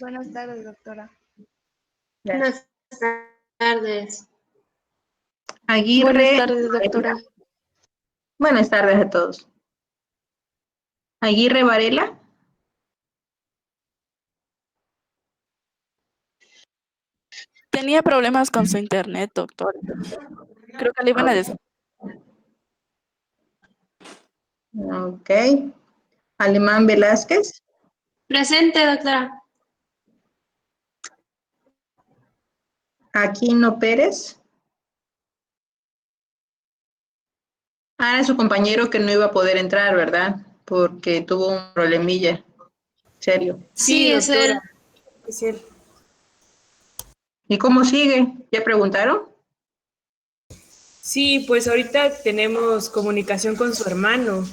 Buenas tardes, doctora. Buenas tardes. Aguirre. Buenas tardes, doctora. Buenas tardes a todos. Aguirre Varela. Tenía problemas con su internet, doctora. Creo que le iban a decir. Ok. Alemán Velázquez. Presente, doctora. Aquino Pérez. Era su compañero que no iba a poder entrar, ¿verdad? Porque tuvo un problemilla. Serio. Sí, es él. Es él. ¿Y cómo sigue? ¿Ya preguntaron? Sí, pues ahorita tenemos comunicación con su hermano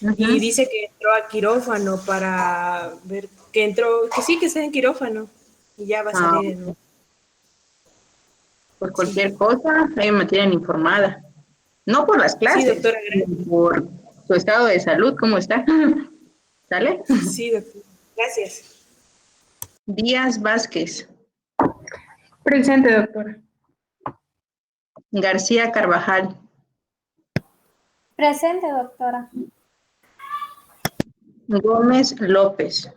y Ujú. dice que entró a quirófano para ver que entró, que sí, que está en quirófano y ya va a salir en un... Por cualquier cosa, ahí me tienen informada. No por las Sí, clases, doctora, sino por su estado de salud, ¿cómo está? ¿Sale? Sí, doctora. Gracias. Díaz Vázquez. Presente, doctora. García Carvajal. Presente, doctora. Gómez López.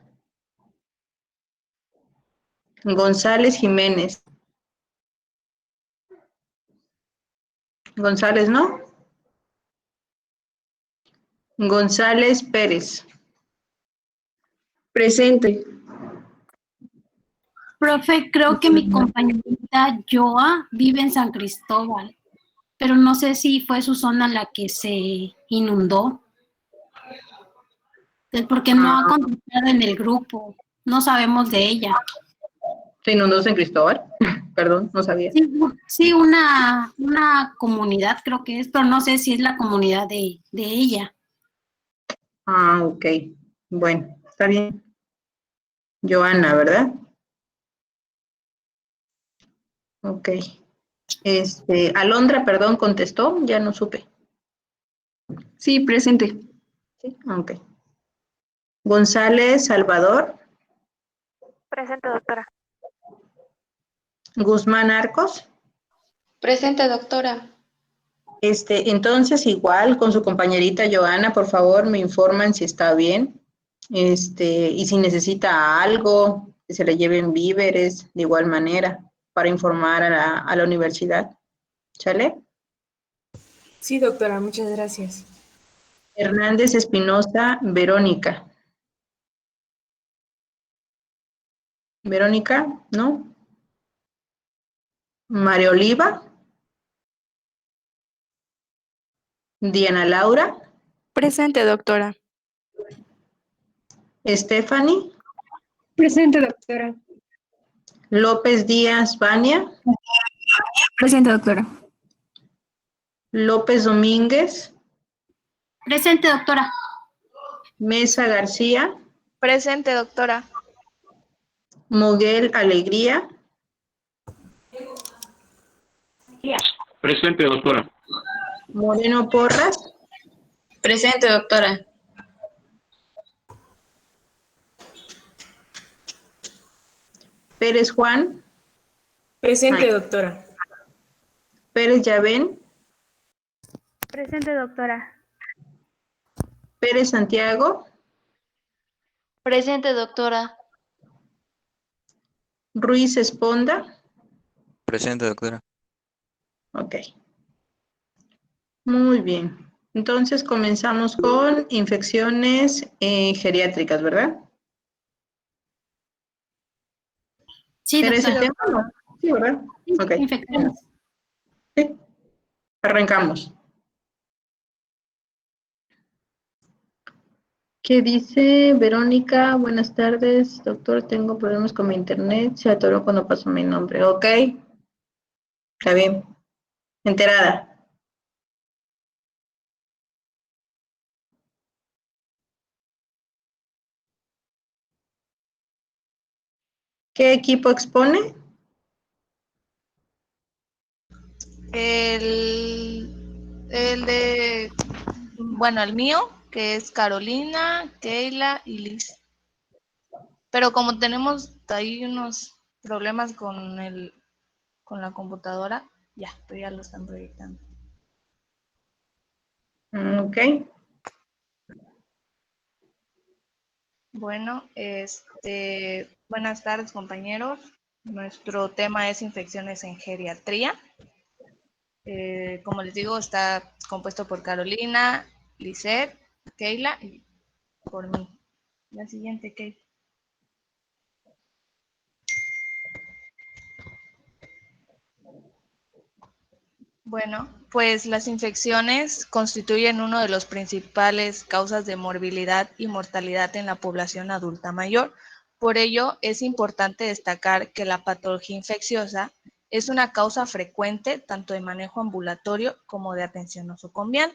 González Jiménez. González, ¿no? González Pérez. Presente. Profe, creo que mi compañerita Joa vive en San Cristóbal, pero no sé si fue su zona la que se inundó. Es porque no ha contestado en el grupo, no sabemos de ella. ¿Se inundó San Cristóbal? Perdón, no sabía. Sí, una comunidad creo que es, pero no sé si es la comunidad de ella. Ok. Bueno, está bien. Joana, ¿verdad? Ok. Alondra, perdón, contestó, ya no supe. Sí, presente. Sí, ok. González Salvador. Presente, doctora. Guzmán Arcos. Presente, doctora. Entonces, igual con su compañerita Joana, por favor, me informan si está bien. Y si necesita algo, que se le lleven víveres, de igual manera, para informar a la universidad. ¿Sale? Sí, doctora, muchas gracias. Hernández Espinosa, Verónica. Verónica, ¿no? María Oliva. Diana Laura. Presente, doctora. Stephanie. Presente, doctora. López Díaz, Vania. Presente, doctora. López Domínguez. Presente, doctora. Mesa García. Presente, doctora. Moguel Alegría. Presente, doctora. Moreno Porras. Presente, doctora. Pérez Juan. Presente, doctora. Pérez Yavén. Presente, doctora. Pérez Santiago. Presente, doctora. Ruiz Esponda. Presente, doctora. Ok. Muy bien. Entonces comenzamos con infecciones geriátricas, ¿verdad? Sí, ¿Era ese el doctora. tema? ¿No? Sí, ¿verdad? Ok. Infecciones. Sí. Arrancamos. ¿Qué dice Verónica? Buenas tardes, doctor. Tengo problemas con mi internet. Se atoró cuando pasó mi nombre. Ok. Está bien. Enterada. ¿Qué equipo expone? El mío, que es Carolina, Keila y Liz. Pero como tenemos ahí unos problemas con la computadora, pero ya lo están proyectando. Ok. Bueno, buenas tardes, compañeros. Nuestro tema es infecciones en geriatría. Como les digo, está compuesto por Carolina, Lisette, Keila y por mí. La siguiente, Keila. Bueno, pues las infecciones constituyen uno de los principales causas de morbilidad y mortalidad en la población adulta mayor. Por ello, es importante destacar que la patología infecciosa es una causa frecuente tanto de manejo ambulatorio como de atención nosocomial.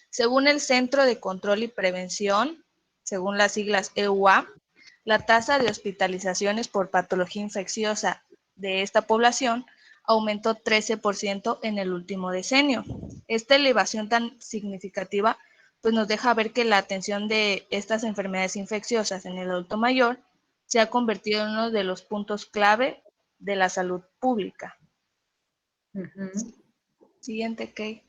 Según el Centro de Control y Prevención, según las siglas EUA, la tasa de hospitalizaciones por patología infecciosa de esta población aumentó 13% en el último decenio. Esta elevación tan significativa pues nos deja ver que la atención de estas enfermedades infecciosas en el adulto mayor se ha convertido en uno de los puntos clave de la salud pública. Siguiente, Kate.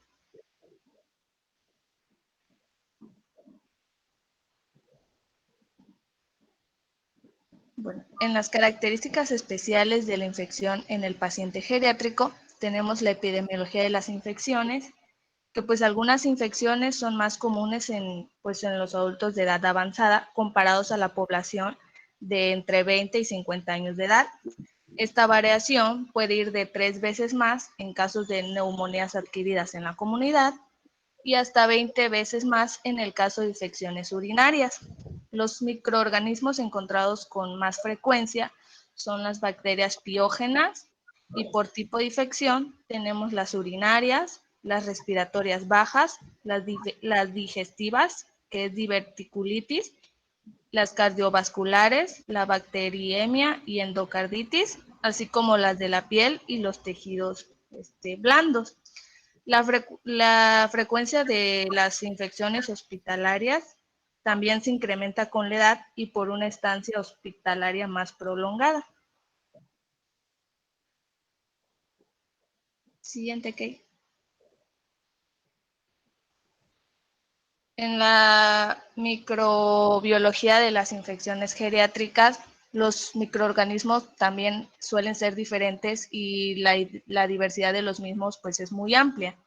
Bueno, en las características especiales de la infección en el paciente geriátrico tenemos la epidemiología de las infecciones, que pues algunas infecciones son más comunes en los adultos de edad avanzada comparados a la población de entre 20 y 50 años de edad. Esta variación puede ir de 3 veces más en casos de neumonías adquiridas en la comunidad y hasta 20 veces más en el caso de infecciones urinarias. Los microorganismos encontrados con más frecuencia son las bacterias piógenas y por tipo de infección tenemos las urinarias, las respiratorias bajas, las digestivas, que es diverticulitis, las cardiovasculares, la bacteriemia y endocarditis, así como las de la piel y los tejidos blandos. La frecuencia de las infecciones hospitalarias también se incrementa con la edad y por una estancia hospitalaria más prolongada. Siguiente, Kate. En la microbiología de las infecciones geriátricas, los microorganismos también suelen ser diferentes y la diversidad de los mismos pues es muy amplia.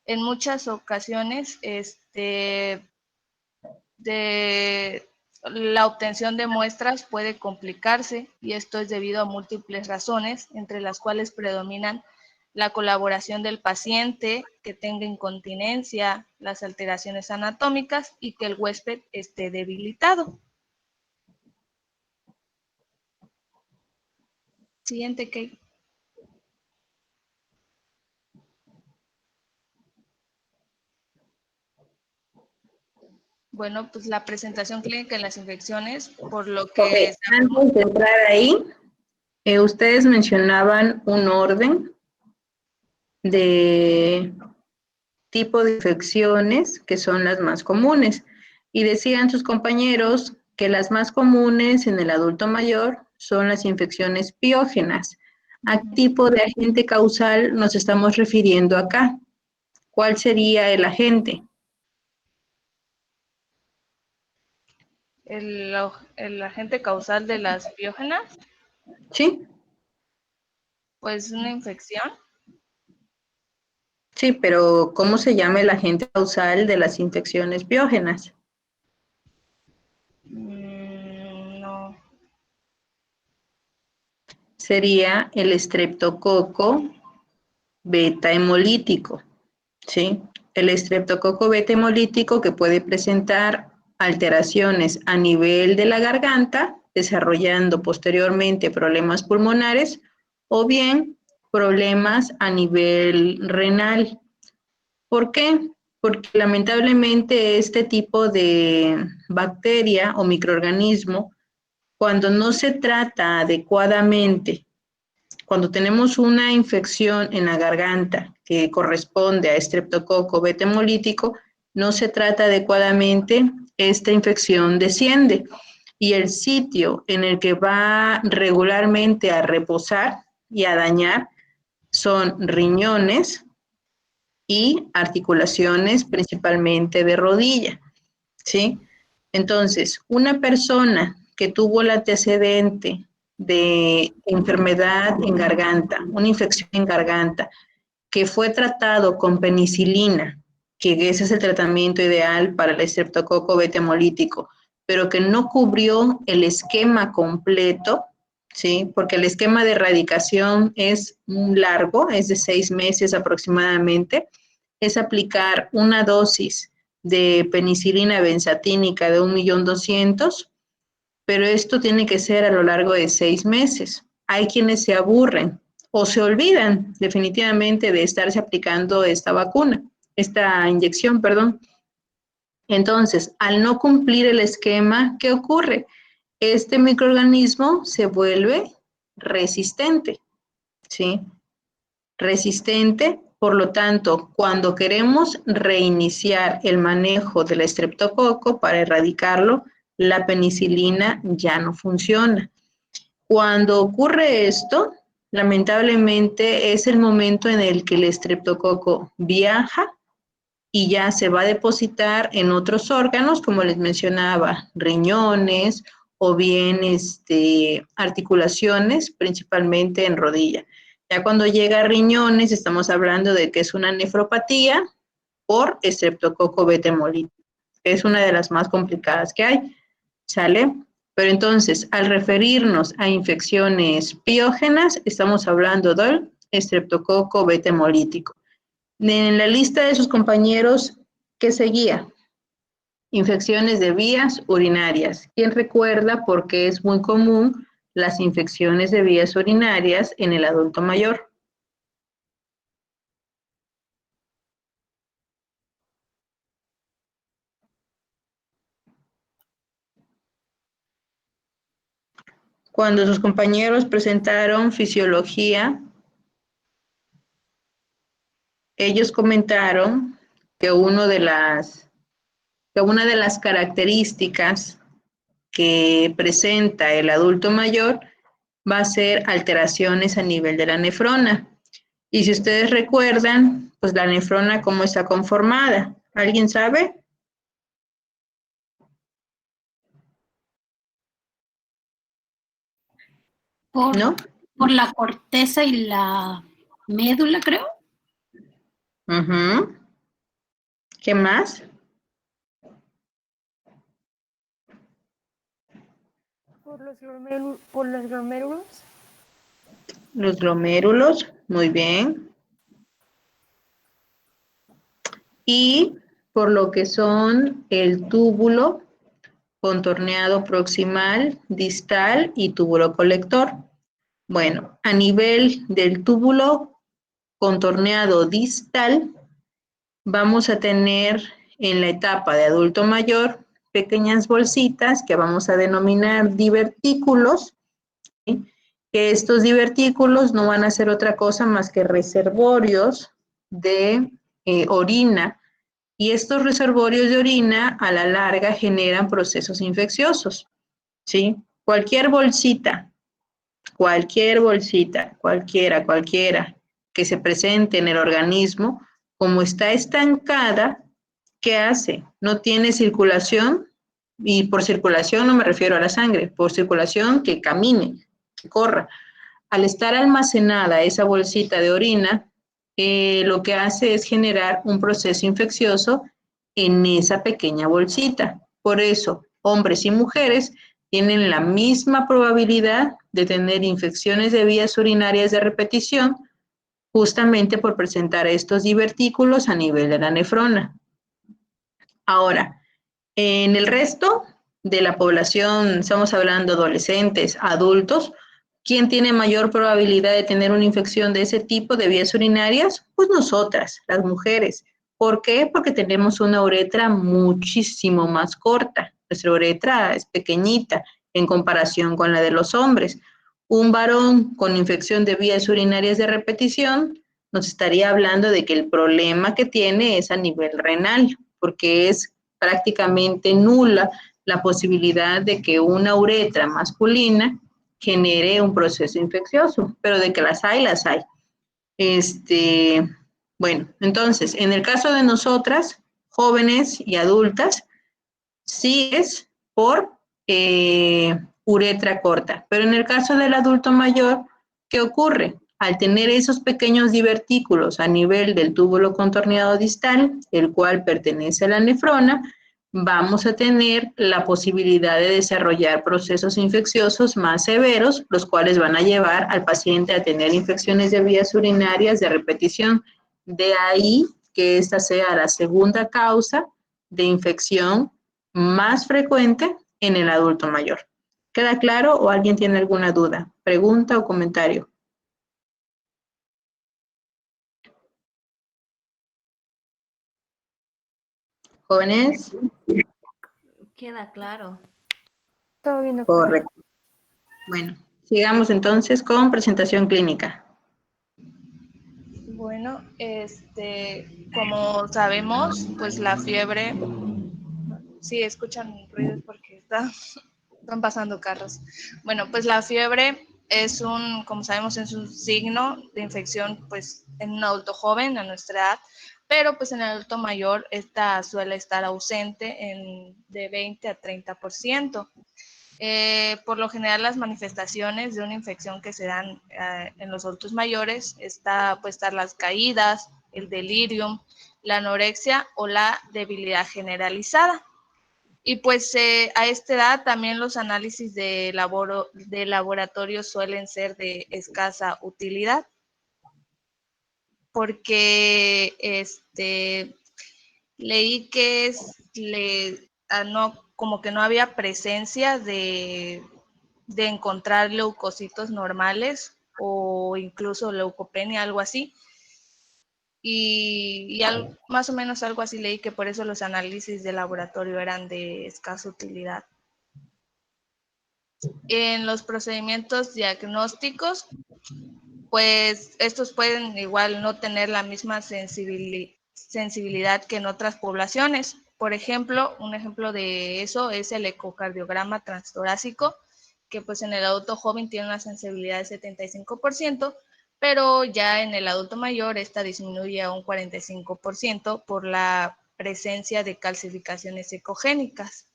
En muchas ocasiones la obtención de muestras puede complicarse y esto es debido a múltiples razones, entre las cuales predominan la colaboración del paciente, que tenga incontinencia, las alteraciones anatómicas y que el huésped esté debilitado. Siguiente, Kate. Bueno, pues la presentación clínica en las infecciones, por lo que... Antes de entrar ahí, ustedes mencionaban un orden de tipo de infecciones que son las más comunes. Y decían sus compañeros que las más comunes en el adulto mayor son las infecciones piógenas. ¿A qué tipo de agente causal nos estamos refiriendo acá? ¿Cuál sería el agente? El agente causal de las piógenas. Sí. Pues una infección. Sí, pero ¿cómo se llama el agente causal de las infecciones piógenas? No. Sería el estreptococo beta hemolítico, ¿sí? El estreptococo beta hemolítico que puede presentar alteraciones a nivel de la garganta, desarrollando posteriormente problemas pulmonares o bien problemas a nivel renal. ¿Por qué? Porque lamentablemente este tipo de bacteria o microorganismo, cuando no se trata adecuadamente, cuando tenemos una infección en la garganta que corresponde a estreptococo beta hemolítico, no se trata adecuadamente, esta infección desciende y el sitio en el que va regularmente a reposar y a dañar son riñones y articulaciones principalmente de rodilla, ¿sí? Entonces, una persona que tuvo el antecedente de enfermedad en garganta, una infección en garganta, que fue tratado con penicilina, que ese es el tratamiento ideal para el estreptococo beta hemolítico, pero que no cubrió el esquema completo, ¿sí? Porque el esquema de erradicación es largo, es de 6 meses aproximadamente, es aplicar una dosis de penicilina benzatínica de 1.200.000, pero esto tiene que ser a lo largo de 6 meses. Hay quienes se aburren o se olvidan definitivamente de estarse aplicando esta inyección, perdón. Entonces, al no cumplir el esquema, ¿qué ocurre? Este microorganismo se vuelve resistente, ¿sí? Resistente, por lo tanto, cuando queremos reiniciar el manejo del estreptococo para erradicarlo, la penicilina ya no funciona. Cuando ocurre esto, lamentablemente es el momento en el que el estreptococo viaja y ya se va a depositar en otros órganos, como les mencionaba, riñones o bien articulaciones, principalmente en rodilla. Ya cuando llega a riñones, estamos hablando de que es una nefropatía por estreptococo beta hemolítico. Es una de las más complicadas que hay, ¿sale? Pero entonces, al referirnos a infecciones piógenas, estamos hablando del estreptococo beta hemolítico. En la lista de sus compañeros, ¿qué seguía? Infecciones de vías urinarias. ¿Quién recuerda por qué es muy común las infecciones de vías urinarias en el adulto mayor? Cuando sus compañeros presentaron fisiología, ellos comentaron que una de las características que presenta el adulto mayor va a ser alteraciones a nivel de la nefrona. Y si ustedes recuerdan, pues la nefrona, ¿cómo está conformada? ¿Alguien sabe? ¿No? Por la corteza y la médula, creo. Uh-huh. ¿Qué más? Por los glomérulos. Los glomérulos, muy bien. Y por lo que son el túbulo contorneado proximal, distal y túbulo colector. Bueno, a nivel del túbulo contorneado distal, vamos a tener en la etapa de adulto mayor pequeñas bolsitas que vamos a denominar divertículos, ¿sí? Que estos divertículos no van a ser otra cosa más que reservorios de orina, y estos reservorios de orina a la larga generan procesos infecciosos, ¿sí? Cualquier bolsita, cualquiera que se presente en el organismo, como está estancada, ¿qué hace? No tiene circulación, y por circulación no me refiero a la sangre, por circulación que camine, que corra. Al estar almacenada esa bolsita de orina, lo que hace es generar un proceso infeccioso en esa pequeña bolsita. Por eso, hombres y mujeres tienen la misma probabilidad de tener infecciones de vías urinarias de repetición, justamente por presentar estos divertículos a nivel de la nefrona. Ahora, en el resto de la población, estamos hablando adolescentes, adultos, ¿quién tiene mayor probabilidad de tener una infección de ese tipo de vías urinarias? Pues nosotras, las mujeres. ¿Por qué? Porque tenemos una uretra muchísimo más corta. Nuestra uretra es pequeñita en comparación con la de los hombres. Un varón con infección de vías urinarias de repetición nos estaría hablando de que el problema que tiene es a nivel renal, porque es prácticamente nula la posibilidad de que una uretra masculina genere un proceso infeccioso, pero de que las hay, las hay. Bueno, entonces, en el caso de nosotras, jóvenes y adultas, sí es por uretra corta, pero en el caso del adulto mayor, ¿qué ocurre? Al tener esos pequeños divertículos a nivel del túbulo contorneado distal, el cual pertenece a la nefrona, vamos a tener la posibilidad de desarrollar procesos infecciosos más severos, los cuales van a llevar al paciente a tener infecciones de vías urinarias de repetición. De ahí que esta sea la segunda causa de infección más frecuente en el adulto mayor. ¿Queda claro o alguien tiene alguna duda, pregunta o comentario? ¿Jóvenes? Queda claro. Todo bien, doctora. Correcto. Bueno, sigamos entonces con presentación clínica. Bueno, como sabemos, pues la fiebre, sí, escuchan ruidos porque están pasando carros. Bueno, pues la fiebre es como sabemos, es un signo de infección, pues en un adulto joven, a nuestra edad, pero pues en el adulto mayor esta suele estar ausente de 20 a 30%. Por lo general, las manifestaciones de una infección que se dan en los adultos mayores puede estar las caídas, el delirium, la anorexia o la debilidad generalizada. Y pues a esta edad también los análisis de laboratorio suelen ser de escasa utilidad, porque leí que como que no había presencia de encontrar leucocitos normales o incluso leucopenia, algo así. Y más o menos algo así leí, que por eso los análisis de laboratorio eran de escasa utilidad. En los procedimientos diagnósticos, pues estos pueden igual no tener la misma sensibilidad que en otras poblaciones. Por ejemplo, un ejemplo de eso es el ecocardiograma transtorácico, que pues en el adulto joven tiene una sensibilidad de 75%, pero ya en el adulto mayor esta disminuye a un 45% por la presencia de calcificaciones ecogénicas.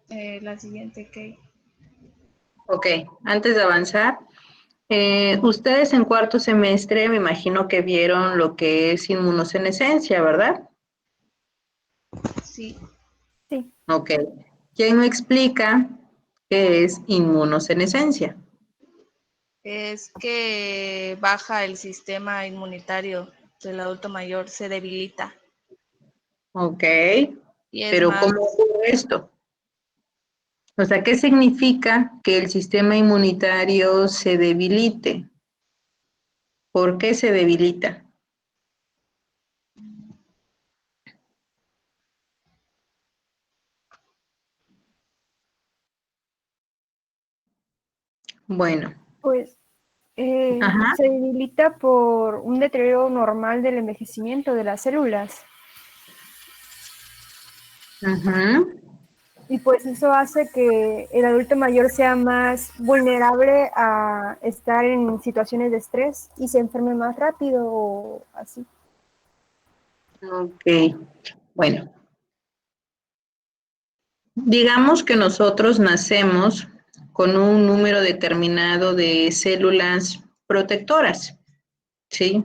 La siguiente, Kay. Ok, antes de avanzar, ustedes en cuarto semestre me imagino que vieron lo que es inmunosenescencia, ¿verdad? Sí. Sí. Ok. ¿Quién me explica qué es inmunosenescencia? Es que baja el sistema inmunitario del adulto mayor, se debilita. Ok. Y es Pero más, ¿cómo ocurre esto? O sea, ¿qué significa que el sistema inmunitario se debilite? ¿Por qué se debilita? Bueno. Pues Ajá. se debilita por un deterioro normal del envejecimiento de las células. Ajá. Y pues eso hace que el adulto mayor sea más vulnerable a estar en situaciones de estrés y se enferme más rápido o así. Ok. Bueno. Digamos que nosotros nacemos con un número determinado de células protectoras, ¿sí?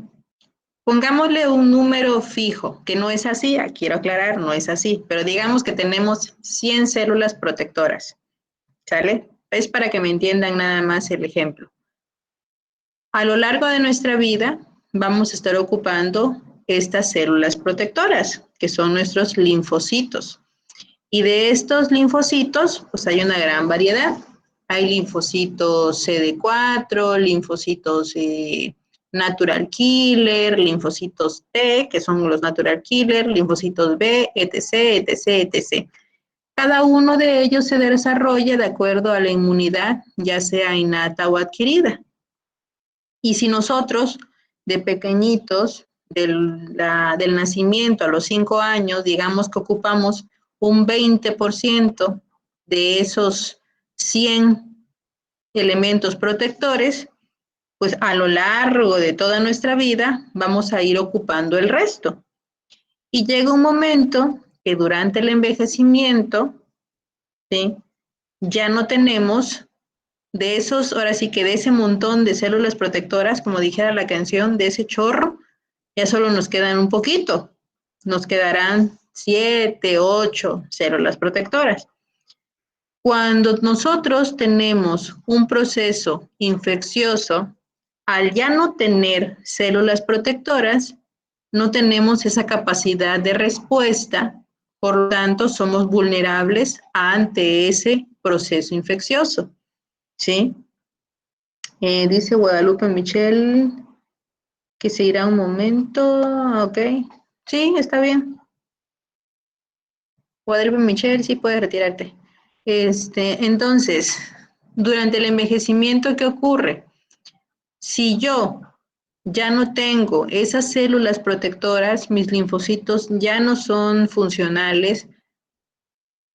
Pongámosle un número fijo, que no es así, quiero aclarar, no es así, pero digamos que tenemos 100 células protectoras, ¿sale? Es para que me entiendan nada más el ejemplo. A lo largo de nuestra vida vamos a estar ocupando estas células protectoras, que son nuestros linfocitos. Y de estos linfocitos, pues hay una gran variedad. Hay linfocitos CD4, linfocitos natural killer, linfocitos T, que son los natural killer, linfocitos B, etc., etc., etc. Cada uno de ellos se desarrolla de acuerdo a la inmunidad, ya sea innata o adquirida. Y si nosotros de pequeñitos del nacimiento a los 5 años, digamos que ocupamos un 20% de esos 100 elementos protectores, pues a lo largo de toda nuestra vida vamos a ir ocupando el resto. Y llega un momento que durante el envejecimiento, ¿sí?, ya no tenemos de esos, ahora sí que de ese montón de células protectoras, como dijera la canción, de ese chorro, ya solo nos quedan un poquito. Nos quedarán 7, 8 células protectoras. Cuando nosotros tenemos un proceso infeccioso, al ya no tener células protectoras, no tenemos esa capacidad de respuesta, por lo tanto, somos vulnerables ante ese proceso infeccioso, ¿sí? Dice Guadalupe Michelle que se irá un momento, ok. Sí, está bien. Guadalupe Michelle, sí puedes retirarte. Entonces, durante el envejecimiento, ¿qué ocurre? Si yo ya no tengo esas células protectoras, mis linfocitos ya no son funcionales.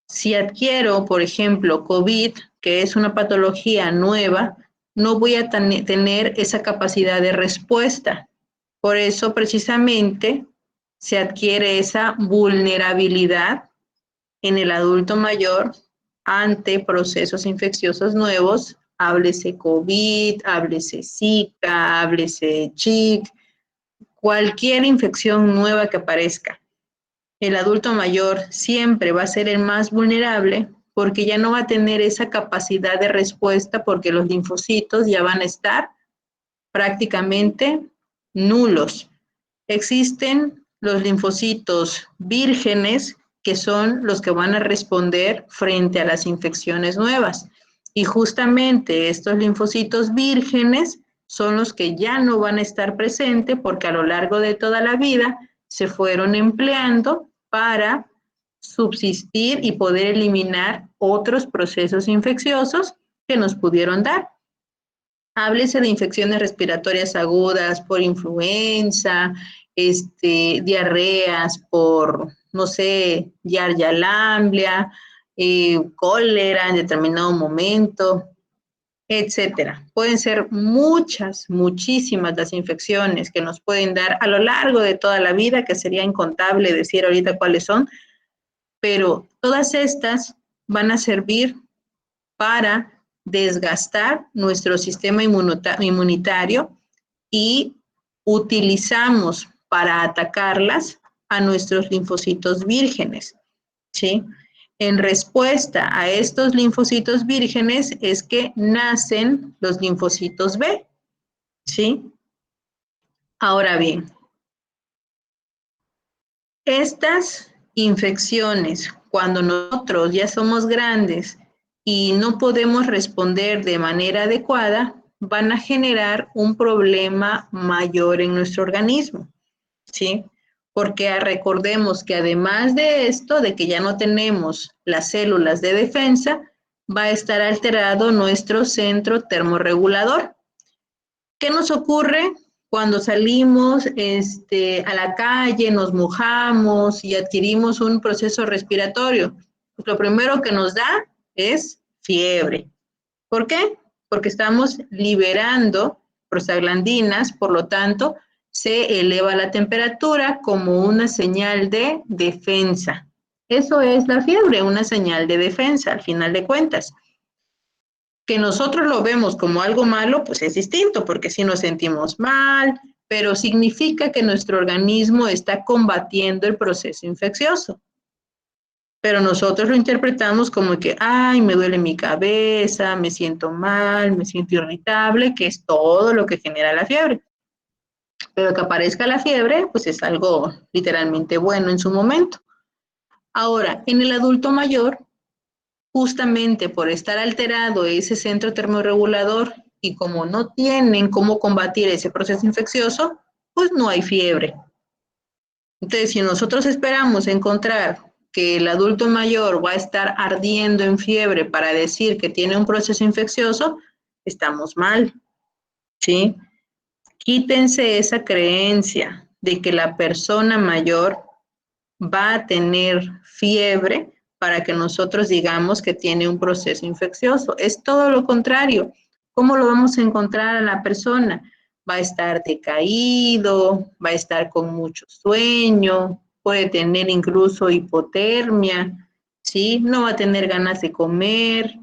Si adquiero, por ejemplo, COVID, que es una patología nueva, no voy a tener esa capacidad de respuesta. Por eso, precisamente, se adquiere esa vulnerabilidad en el adulto mayor ante procesos infecciosos nuevos, háblese COVID, háblese Zika, háblese Chick, cualquier infección nueva que aparezca. El adulto mayor siempre va a ser el más vulnerable porque ya no va a tener esa capacidad de respuesta porque los linfocitos ya van a estar prácticamente nulos. Existen los linfocitos vírgenes, que son los que van a responder frente a las infecciones nuevas. Y justamente estos linfocitos vírgenes son los que ya no van a estar presentes porque a lo largo de toda la vida se fueron empleando para subsistir y poder eliminar otros procesos infecciosos que nos pudieron dar. Háblese de infecciones respiratorias agudas por influenza, diarreas por, no sé, Yardia lamblia, cólera en determinado momento, etcétera. Pueden ser muchísimas las infecciones que nos pueden dar a lo largo de toda la vida, que sería incontable decir ahorita cuáles son, pero todas estas van a servir para desgastar nuestro sistema inmunitario y utilizamos para atacarlas a nuestros linfocitos vírgenes, ¿sí? En respuesta a estos linfocitos vírgenes es que nacen los linfocitos B, ¿sí? Ahora bien, estas infecciones, cuando nosotros ya somos grandes y no podemos responder de manera adecuada, van a generar un problema mayor en nuestro organismo, ¿sí? Porque recordemos que además de esto, de que ya no tenemos las células de defensa, va a estar alterado nuestro centro termorregulador. ¿Qué nos ocurre cuando salimos a la calle, nos mojamos y adquirimos un proceso respiratorio? Pues lo primero que nos da es fiebre. ¿Por qué? Porque estamos liberando prostaglandinas, por lo tanto, se eleva la temperatura como una señal de defensa. Eso es la fiebre, una señal de defensa, al final de cuentas. Que nosotros lo vemos como algo malo, pues es distinto, porque sí nos sentimos mal, pero significa que nuestro organismo está combatiendo el proceso infeccioso. Pero nosotros lo interpretamos como que, ay, me duele mi cabeza, me siento mal, me siento irritable, que es todo lo que genera la fiebre. Pero que aparezca la fiebre, pues es algo literalmente bueno en su momento. Ahora, en el adulto mayor, justamente por estar alterado ese centro termorregulador y como no tienen cómo combatir ese proceso infeccioso, pues no hay fiebre. Entonces, si nosotros esperamos encontrar que el adulto mayor va a estar ardiendo en fiebre para decir que tiene un proceso infeccioso, estamos mal, ¿sí? Quítense esa creencia. de que la persona mayor va a tener fiebre para que nosotros digamos que tiene un proceso infeccioso. Es todo lo contrario. ¿Cómo lo vamos a encontrar a la persona? Va a estar decaído, va a estar con mucho sueño, puede tener incluso hipotermia, ¿sí? No va a tener ganas de comer.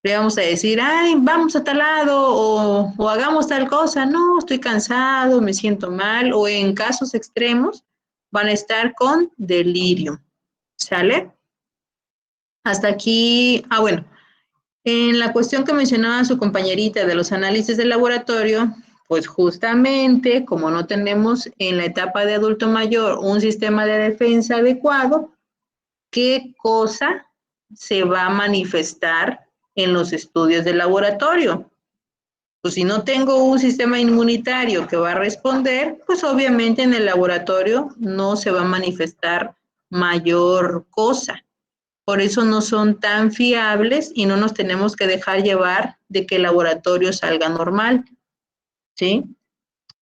Le vamos a decir, ay, vamos a tal lado o hagamos tal cosa. No, estoy cansado, me siento mal. O en casos extremos, van a estar con delirio. ¿Sale? Hasta aquí, bueno, en la cuestión que mencionaba su compañerita de los análisis de laboratorio, pues justamente como no tenemos en la etapa de adulto mayor un sistema de defensa adecuado, ¿qué cosa se va a manifestar en los estudios de laboratorio? Pues si no tengo un sistema inmunitario que va a responder, pues obviamente en el laboratorio no se va a manifestar mayor cosa. Por eso no son tan fiables y no nos tenemos que dejar llevar de que el laboratorio salga normal. ¿Sí?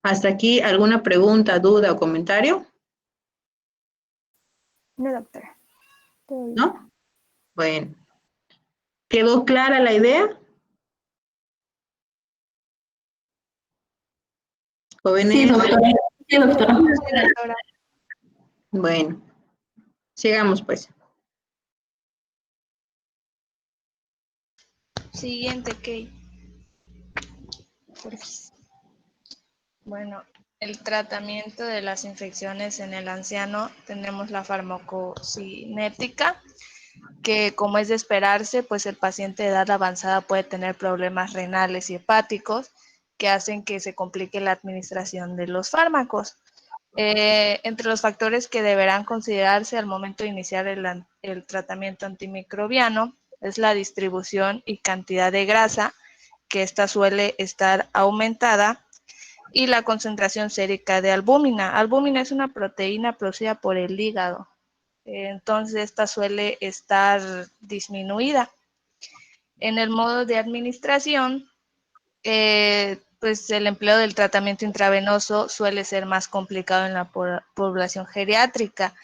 Hasta aquí, ¿alguna pregunta, duda o comentario? No, doctora. Todo bien. ¿No? Bueno. ¿Quedó clara la idea? Jóvenes. Sí, doctora. Sí, doctora. Doctora. Bueno, sigamos pues. Siguiente, Kate. Bueno, el tratamiento de las infecciones en el anciano, tenemos la farmacocinética, que como es de esperarse, pues el paciente de edad avanzada puede tener problemas renales y hepáticos que hacen que se complique la administración de los fármacos. Entre los factores que deberán considerarse al momento de iniciar el tratamiento antimicrobiano es la distribución y cantidad de grasa, que esta suele estar aumentada, y la concentración sérica de albúmina. Albúmina es una proteína producida por el hígado, entonces esta suele estar disminuida. En el modo de administración, pues el empleo del tratamiento intravenoso suele ser más complicado en la población geriátrica.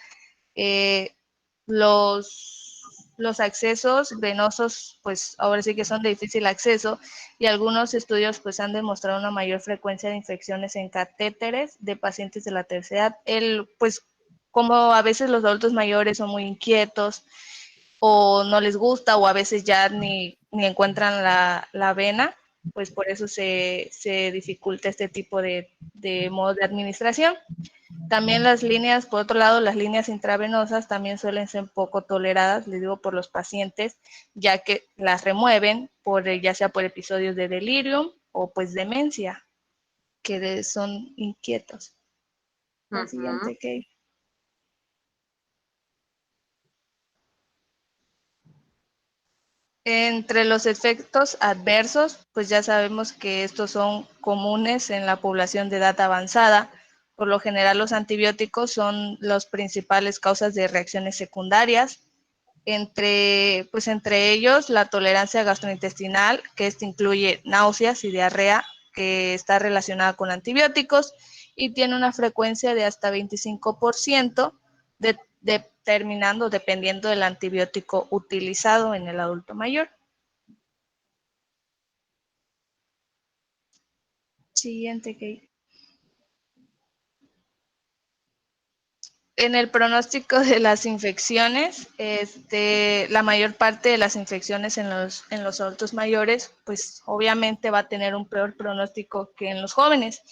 Los accesos venosos, pues ahora sí que son de difícil acceso, y algunos estudios pues han demostrado una mayor frecuencia de infecciones en catéteres de pacientes de la tercera edad. Pues como a veces los adultos mayores son muy inquietos o no les gusta o a veces ya ni encuentran la vena, pues por eso se dificulta este tipo de modo de administración. También las líneas, por otro lado, las líneas intravenosas también suelen ser poco toleradas, les digo, por los pacientes, ya que las remueven ya sea por episodios de delirium o pues demencia, que son inquietos. La siguiente, Kate. Entre los efectos adversos, pues ya sabemos que estos son comunes en la población de edad avanzada. Por lo general, los antibióticos son las principales causas de reacciones secundarias. Entre ellos, la tolerancia gastrointestinal, que esto incluye náuseas y diarrea, que está relacionada con antibióticos y tiene una frecuencia de hasta 25%, dependiendo del antibiótico utilizado en el adulto mayor. Siguiente, Kate. En el pronóstico de las infecciones, la mayor parte de las infecciones en los adultos mayores, pues obviamente va a tener un peor pronóstico que en los jóvenes.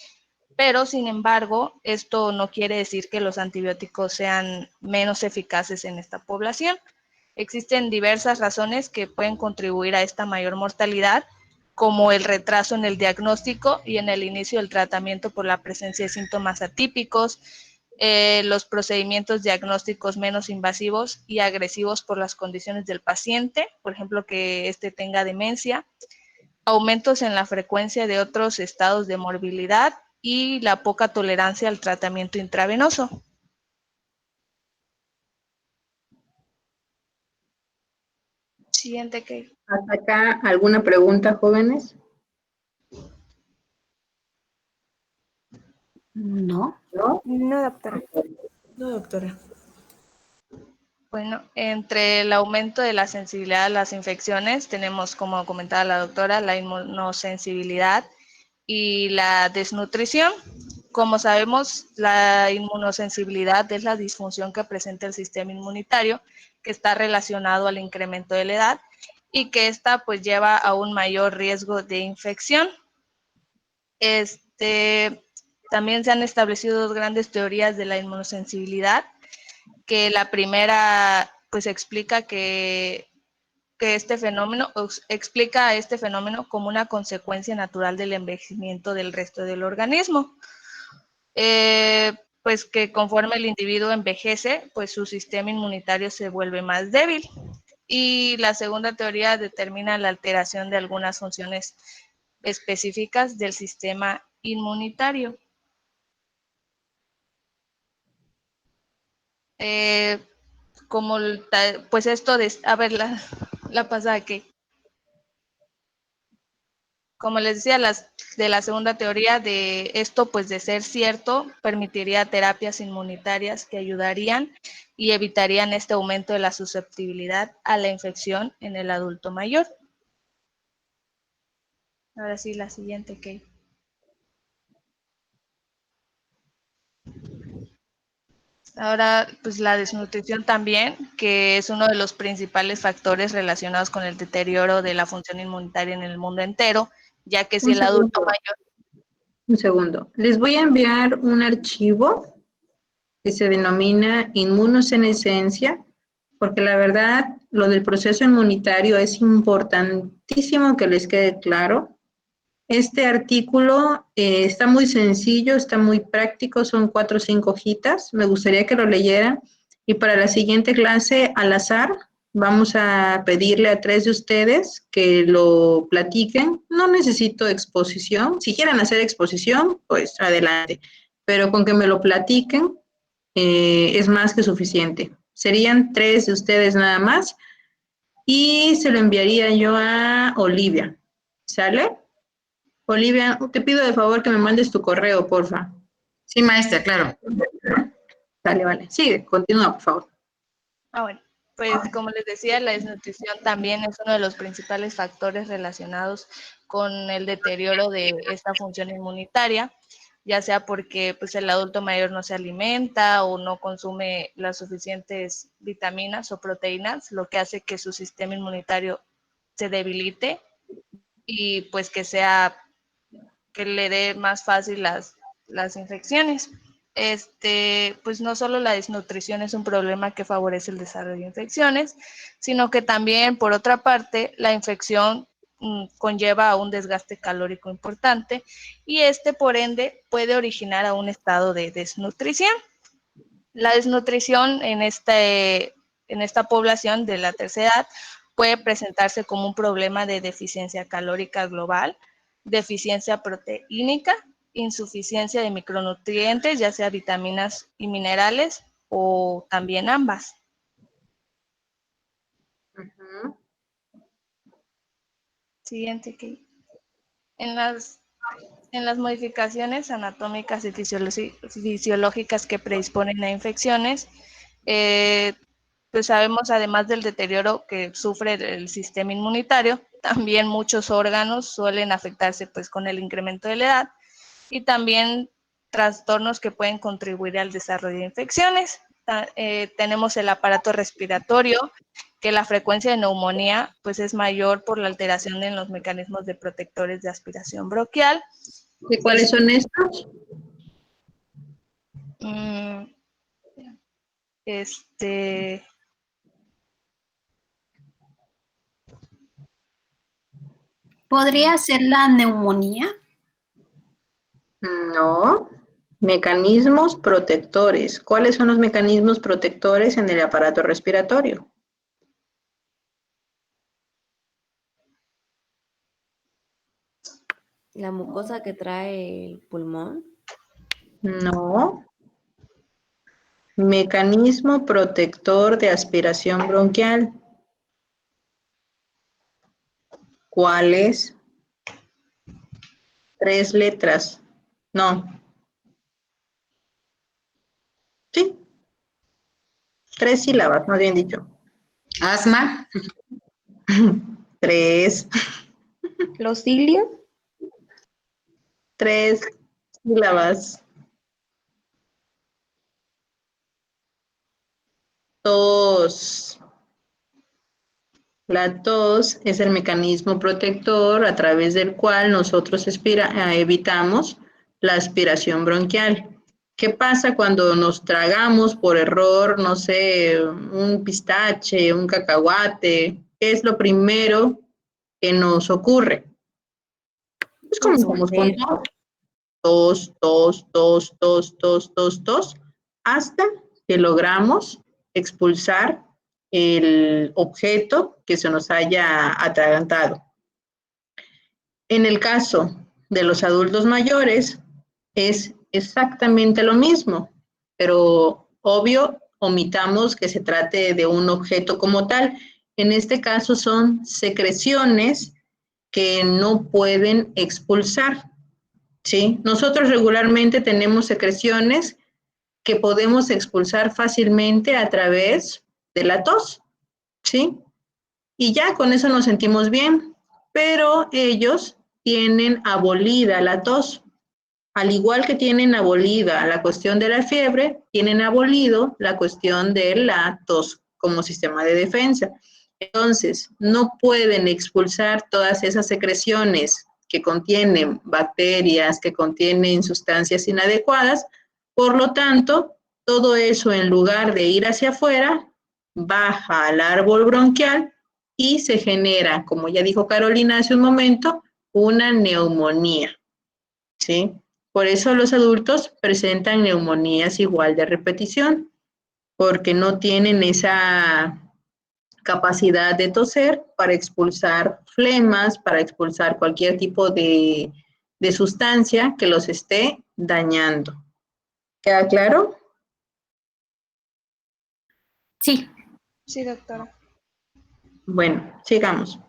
Pero, sin embargo, esto no quiere decir que los antibióticos sean menos eficaces en esta población. Existen diversas razones que pueden contribuir a esta mayor mortalidad, como el retraso en el diagnóstico y en el inicio del tratamiento por la presencia de síntomas atípicos, los procedimientos diagnósticos menos invasivos y agresivos por las condiciones del paciente, por ejemplo, que tenga demencia, aumentos en la frecuencia de otros estados de morbilidad y la poca tolerancia al tratamiento intravenoso. Siguiente, Kate. ¿Hasta acá alguna pregunta, jóvenes? No. No, doctora. No, doctora. Bueno, entre el aumento de la sensibilidad a las infecciones, tenemos, como comentaba la doctora, la inmunosensibilidad y la desnutrición. Como sabemos, la inmunosensibilidad es la disfunción que presenta el sistema inmunitario, que está relacionado al incremento de la edad y que esta pues lleva a un mayor riesgo de infección. También se han establecido dos grandes teorías de la inmunosensibilidad, que la primera pues explica que este fenómeno explica este fenómeno como una consecuencia natural del envejecimiento del resto del organismo. Pues que conforme el individuo envejece, pues su sistema inmunitario se vuelve más débil. Y la segunda teoría determina la alteración de algunas funciones específicas del sistema inmunitario. Como pues esto de, a ver, la pasada que, como les decía, de la segunda teoría de esto, pues de ser cierto, permitiría terapias inmunitarias que ayudarían y evitarían este aumento de la susceptibilidad a la infección en el adulto mayor. Ahora sí, la siguiente, Kate. Ahora, pues la desnutrición también, que es uno de los principales factores relacionados con el deterioro de la función inmunitaria en el mundo entero, ya que si Un el adulto segundo, mayor... un segundo. Les voy a enviar un archivo que se denomina inmunosenescencia, porque la verdad, lo del proceso inmunitario es importantísimo que les quede claro. Este artículo está muy sencillo, está muy práctico, son 4 o 5 hojitas. Me gustaría que lo leyeran. Y para la siguiente clase, al azar, vamos a pedirle a 3 de ustedes que lo platiquen. No necesito exposición. Si quieren hacer exposición, pues adelante. Pero con que me lo platiquen es más que suficiente. Serían 3 de ustedes nada más. Y se lo enviaría yo a Olivia. ¿Sale? Olivia, te pido de favor que me mandes tu correo, porfa. Sí, maestra, claro. Dale, vale. Sigue, continúa, por favor. Bueno, pues como les decía, la desnutrición también es uno de los principales factores relacionados con el deterioro de esta función inmunitaria, ya sea porque pues, el adulto mayor no se alimenta o no consume las suficientes vitaminas o proteínas, lo que hace que su sistema inmunitario se debilite y pues que le dé más fácil las infecciones. Pues no solo la desnutrición es un problema que favorece el desarrollo de infecciones, sino que también, por otra parte, la infección conlleva a un desgaste calórico importante y por ende, puede originar a un estado de desnutrición. La desnutrición en esta población de la tercera edad puede presentarse como un problema de deficiencia calórica global, deficiencia proteínica, insuficiencia de micronutrientes, ya sea vitaminas y minerales, o también ambas. Siguiente, Kate. En las modificaciones anatómicas y fisiológicas que predisponen a infecciones, pues sabemos, además del deterioro que sufre el sistema inmunitario, también muchos órganos suelen afectarse pues con el incremento de la edad y también trastornos que pueden contribuir al desarrollo de infecciones. Tenemos el aparato respiratorio, que la frecuencia de neumonía pues es mayor por la alteración en los mecanismos de protectores de aspiración bronquial. ¿Y cuáles son estos? ¿Podría ser la neumonía? No. Mecanismos protectores. ¿Cuáles son los mecanismos protectores en el aparato respiratorio? La mucosa que trae el pulmón. No. Mecanismo protector de aspiración bronquial. ¿Cuáles? 3 letras. No. 3 sílabas, más bien dicho. Asma. 3. Los cilios. 3 sílabas. Tos. La tos es el mecanismo protector a través del cual nosotros evitamos la aspiración bronquial. ¿Qué pasa cuando nos tragamos por error, no sé, un pistache, un cacahuate? ¿Qué es lo primero que nos ocurre? Pues comenzamos con tos, hasta que logramos expulsar el objeto que se nos haya atragantado. En el caso de los adultos mayores es exactamente lo mismo, pero obvio omitamos que se trate de un objeto como tal. En este caso son secreciones que no pueden expulsar, ¿sí? Nosotros regularmente tenemos secreciones que podemos expulsar fácilmente a través de la tos, ¿sí? Y ya con eso nos sentimos bien, pero ellos tienen abolida la tos. Al igual que tienen abolida la cuestión de la fiebre, tienen abolido la cuestión de la tos como sistema de defensa. Entonces, no pueden expulsar todas esas secreciones que contienen bacterias, que contienen sustancias inadecuadas. Por lo tanto, todo eso, en lugar de ir hacia afuera, baja al árbol bronquial y se genera, como ya dijo Carolina hace un momento, una neumonía, ¿sí? Por eso los adultos presentan neumonías igual de repetición, porque no tienen esa capacidad de toser para expulsar flemas, para expulsar cualquier tipo de sustancia que los esté dañando. ¿Queda claro? Sí. Sí, doctora. Bueno, sigamos.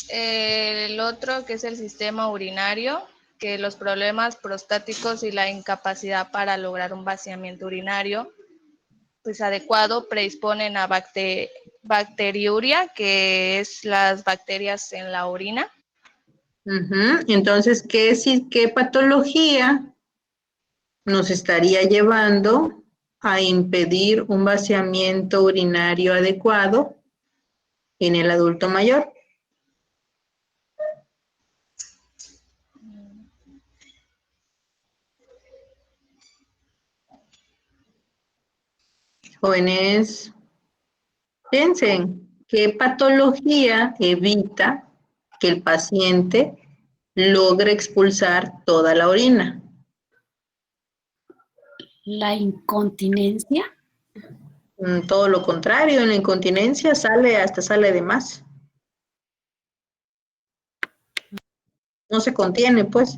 El otro, que es el sistema urinario, que los problemas prostáticos y la incapacidad para lograr un vaciamiento urinario pues adecuado predisponen a bacteriuria, que es las bacterias en la orina. Entonces, ¿qué patología nos estaría llevando a impedir un vaciamiento urinario adecuado en el adulto mayor? Jóvenes, piensen, ¿qué patología evita que el paciente logre expulsar toda la orina? La incontinencia. Todo lo contrario, en la incontinencia sale de más. No se contiene, pues.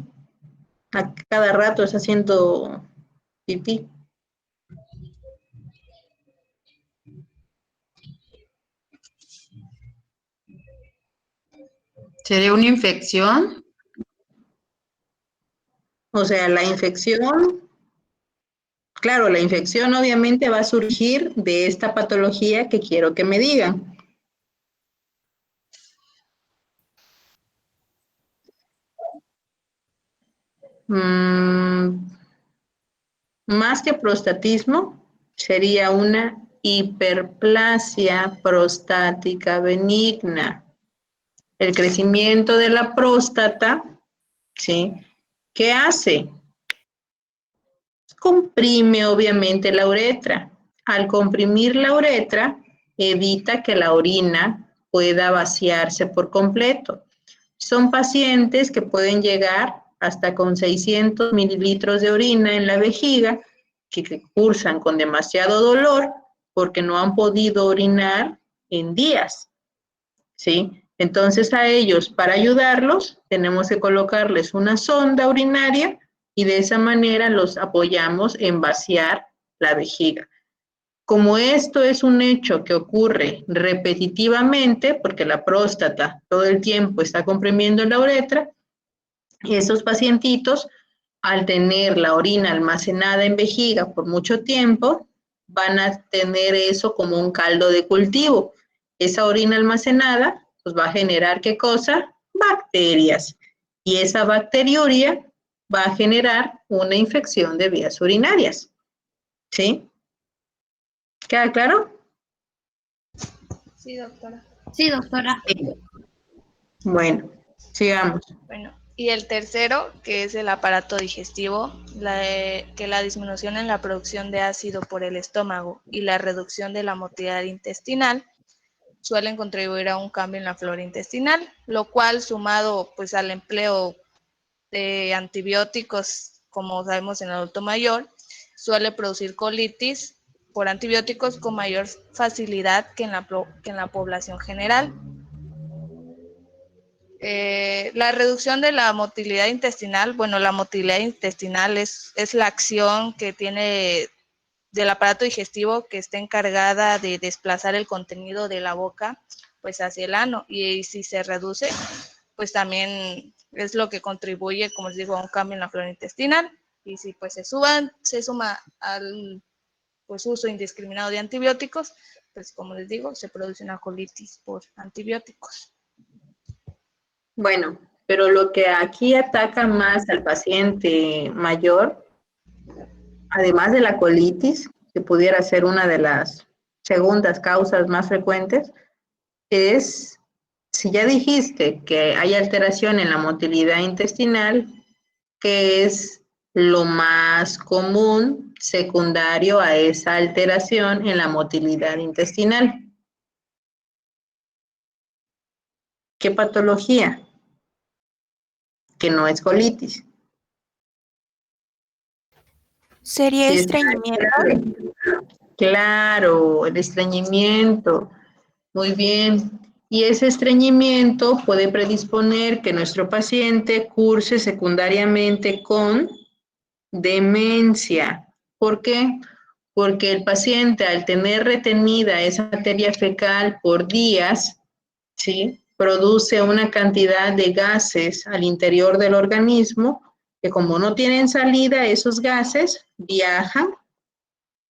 A cada rato está haciendo pipí. ¿Sería una infección? O sea, la infección, claro, la infección obviamente va a surgir de esta patología que quiero que me digan. Más que prostatismo, sería una hiperplasia prostática benigna. El crecimiento de la próstata, ¿sí? ¿Qué hace? Comprime obviamente la uretra. Al comprimir la uretra, evita que la orina pueda vaciarse por completo. Son pacientes que pueden llegar hasta con 600 mililitros de orina en la vejiga, que cursan con demasiado dolor porque no han podido orinar en días, ¿sí? Entonces a ellos, para ayudarlos, tenemos que colocarles una sonda urinaria y de esa manera los apoyamos en vaciar la vejiga. Como esto es un hecho que ocurre repetitivamente, porque la próstata todo el tiempo está comprimiendo la uretra, esos pacientitos, al tener la orina almacenada en vejiga por mucho tiempo, van a tener eso como un caldo de cultivo. Esa orina almacenada pues va a generar, ¿qué cosa? Bacterias. Y esa bacteriuria va a generar una infección de vías urinarias. ¿Sí? ¿Queda claro? Sí, doctora. Sí, doctora. Bueno, sigamos. Bueno, y el tercero, que es el aparato digestivo, que la disminución en la producción de ácido por el estómago y la reducción de la motilidad intestinal suelen contribuir a un cambio en la flora intestinal, lo cual sumado pues al empleo de antibióticos, como sabemos en el adulto mayor, suele producir colitis por antibióticos con mayor facilidad que en la población general. La reducción de la motilidad intestinal, bueno, la motilidad intestinal es la acción que tiene del aparato digestivo que está encargada de desplazar el contenido de la boca pues hacia el ano, y si se reduce, pues también es lo que contribuye, como les digo, a un cambio en la flora intestinal. Y si pues se suma al pues uso indiscriminado de antibióticos, pues como les digo, se produce una colitis por antibióticos. Bueno, pero lo que aquí ataca más al paciente mayor, además de la colitis, que pudiera ser una de las segundas causas más frecuentes, es, si ya dijiste que hay alteración en la motilidad intestinal, que es lo más común secundario a esa alteración en la motilidad intestinal. ¿Qué patología? Que no es colitis. ¿Sería Sí, estreñimiento? claro, el estreñimiento. Muy bien. Y ese estreñimiento puede predisponer que nuestro paciente curse secundariamente con demencia. ¿Por qué? Porque el paciente, al tener retenida esa materia fecal por días, ¿sí?, produce una cantidad de gases al interior del organismo que, como no tienen salida, esos gases viajan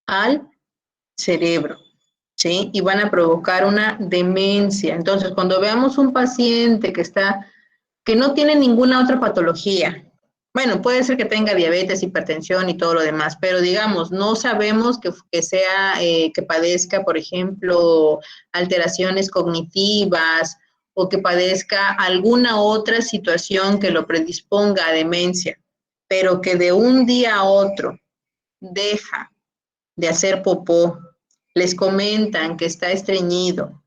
al cerebro, ¿sí? Y van a provocar una demencia. Entonces, cuando veamos un paciente que no tiene ninguna otra patología, bueno, puede ser que tenga diabetes, hipertensión y todo lo demás, pero digamos, no sabemos que sea, que padezca, por ejemplo, alteraciones cognitivas o que padezca alguna otra situación que lo predisponga a demencia, pero que de un día a otro deja de hacer popó, les comentan que está estreñido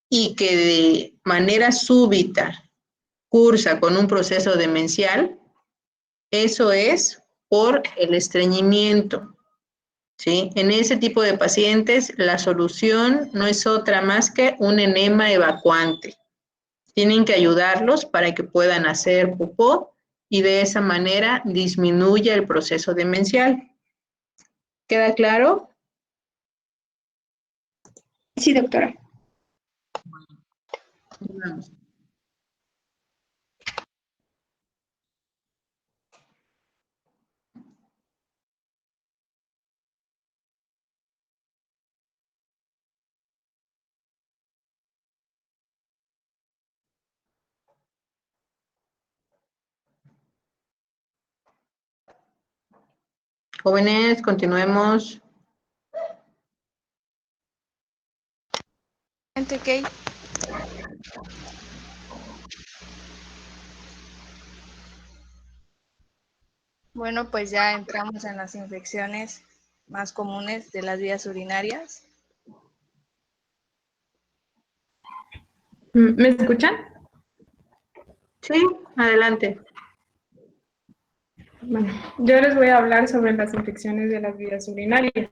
y que de manera súbita cursa con un proceso demencial, eso es por el estreñimiento, ¿sí? En ese tipo de pacientes, la solución no es otra más que un enema evacuante. Tienen que ayudarlos para que puedan hacer popó y de esa manera disminuya el proceso demencial. ¿Queda claro? Sí, doctora. Vamos. Jóvenes, continuemos. Okay. Bueno, pues ya entramos en las infecciones más comunes de las vías urinarias. ¿Me escuchan? Sí, adelante. Bueno, yo les voy a hablar sobre las infecciones de las vías urinarias.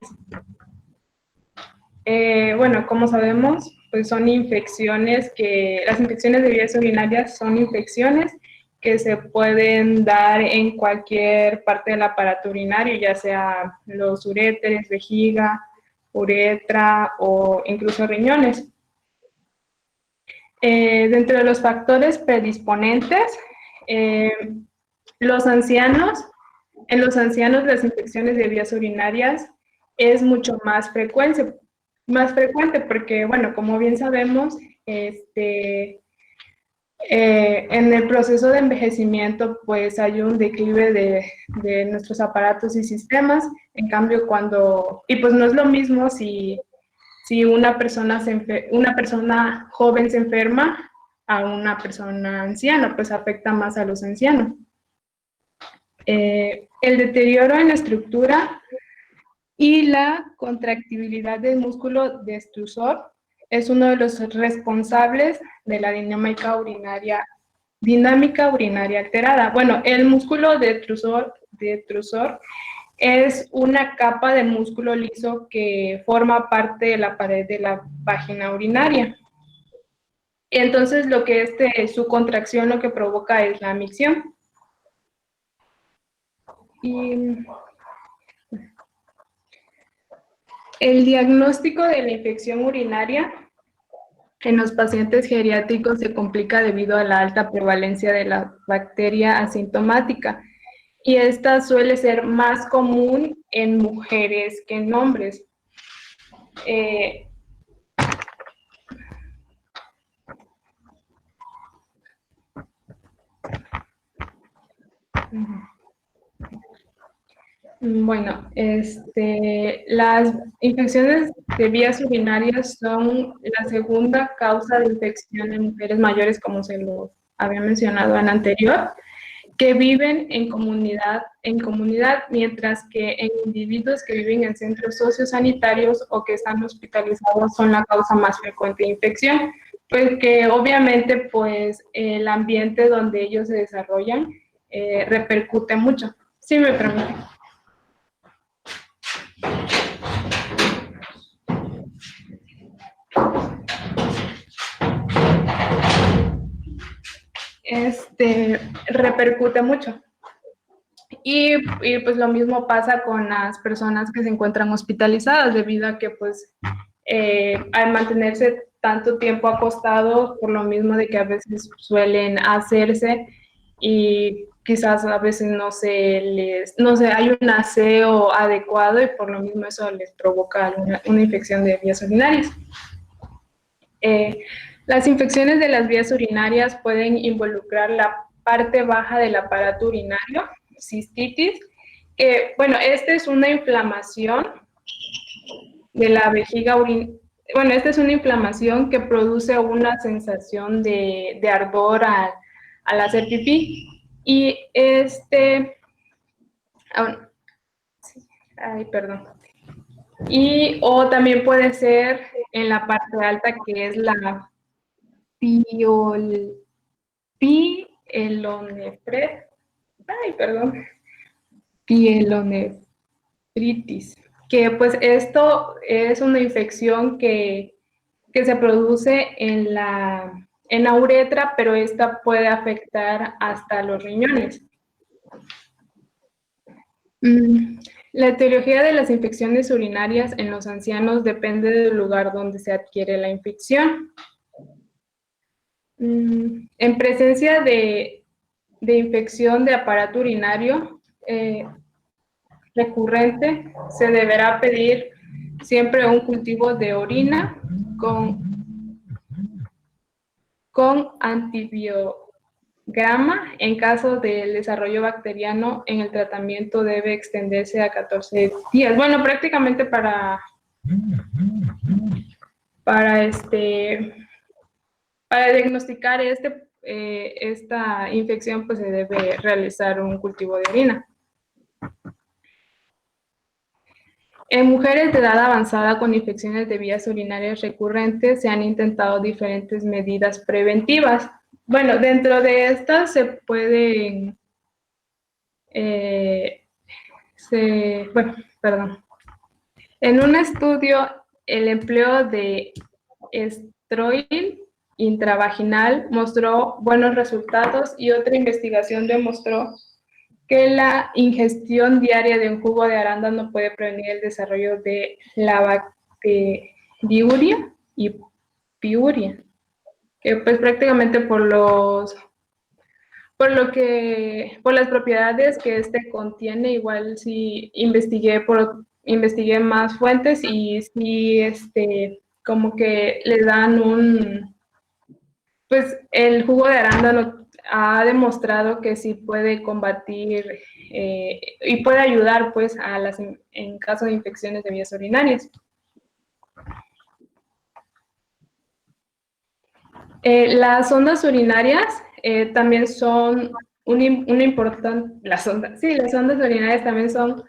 Bueno, como sabemos, pues son infecciones las infecciones de vías urinarias son infecciones que se pueden dar en cualquier parte del aparato urinario, ya sea los uréteres, vejiga, uretra o incluso riñones. Dentro de los factores predisponentes, en los ancianos las infecciones de vías urinarias es mucho más frecuente porque, bueno, como bien sabemos, en el proceso de envejecimiento, pues hay un declive de nuestros aparatos y sistemas. En cambio, y pues no es lo mismo si una persona joven se enferma a una persona anciana, pues afecta más a los ancianos. El deterioro en la estructura y la contractibilidad del músculo detrusor es uno de los responsables de la dinámica urinaria alterada. Bueno, el músculo detrusor es una capa de músculo liso que forma parte de la pared de la vagina urinaria. Entonces, su contracción lo que provoca es la micción. Y el diagnóstico de la infección urinaria en los pacientes geriátricos se complica debido a la alta prevalencia de la bacteria asintomática, y esta suele ser más común en mujeres que en hombres. Bueno, las infecciones de vías urinarias son la segunda causa de infección en mujeres mayores, como se lo había mencionado en anterior, que viven en comunidad, mientras que en individuos que viven en centros sociosanitarios o que están hospitalizados son la causa más frecuente de infección, pues que obviamente pues el ambiente donde ellos se desarrollan repercute mucho. Sí, me permite. Repercute mucho. Y pues lo mismo pasa con las personas que se encuentran hospitalizadas, debido a que pues al mantenerse tanto tiempo acostados, por lo mismo de que a veces suelen hacerse y quizás a veces no hay un aseo adecuado, y por lo mismo eso les provoca una infección de vías urinarias. Las infecciones de las vías urinarias pueden involucrar la parte baja del aparato urinario, cistitis. Bueno, esta es una inflamación de la vejiga urinaria. Bueno, esta es una inflamación que produce una sensación de ardor al hacer pipí. Y o también puede ser en la parte alta, que es la pielonefritis, que pues esto es una infección que se produce en la uretra, pero esta puede afectar hasta los riñones. La etiología de las infecciones urinarias en los ancianos depende del lugar donde se adquiere la infección. En presencia de infección de aparato urinario recurrente, se deberá pedir siempre un cultivo de orina con antibiograma. En caso del desarrollo bacteriano, en el tratamiento debe extenderse a 14 días. Bueno, prácticamente para diagnosticar esta infección, pues se debe realizar un cultivo de orina. En mujeres de edad avanzada con infecciones de vías urinarias recurrentes se han intentado diferentes medidas preventivas. Bueno, dentro de estas se pueden, en un estudio, el empleo de esteroil intravaginal mostró buenos resultados, y otra investigación demostró que la ingestión diaria de un jugo de arándano puede prevenir el desarrollo de la bacteriuria y piuria, que pues prácticamente por las propiedades que contiene. Igual sí investigué investigué más fuentes y sí, como que le dan pues el jugo de arándano ha demostrado que sí puede combatir y puede ayudar pues en caso de infecciones de vías urinarias. Las ondas urinarias también son una importante, las ondas urinarias también son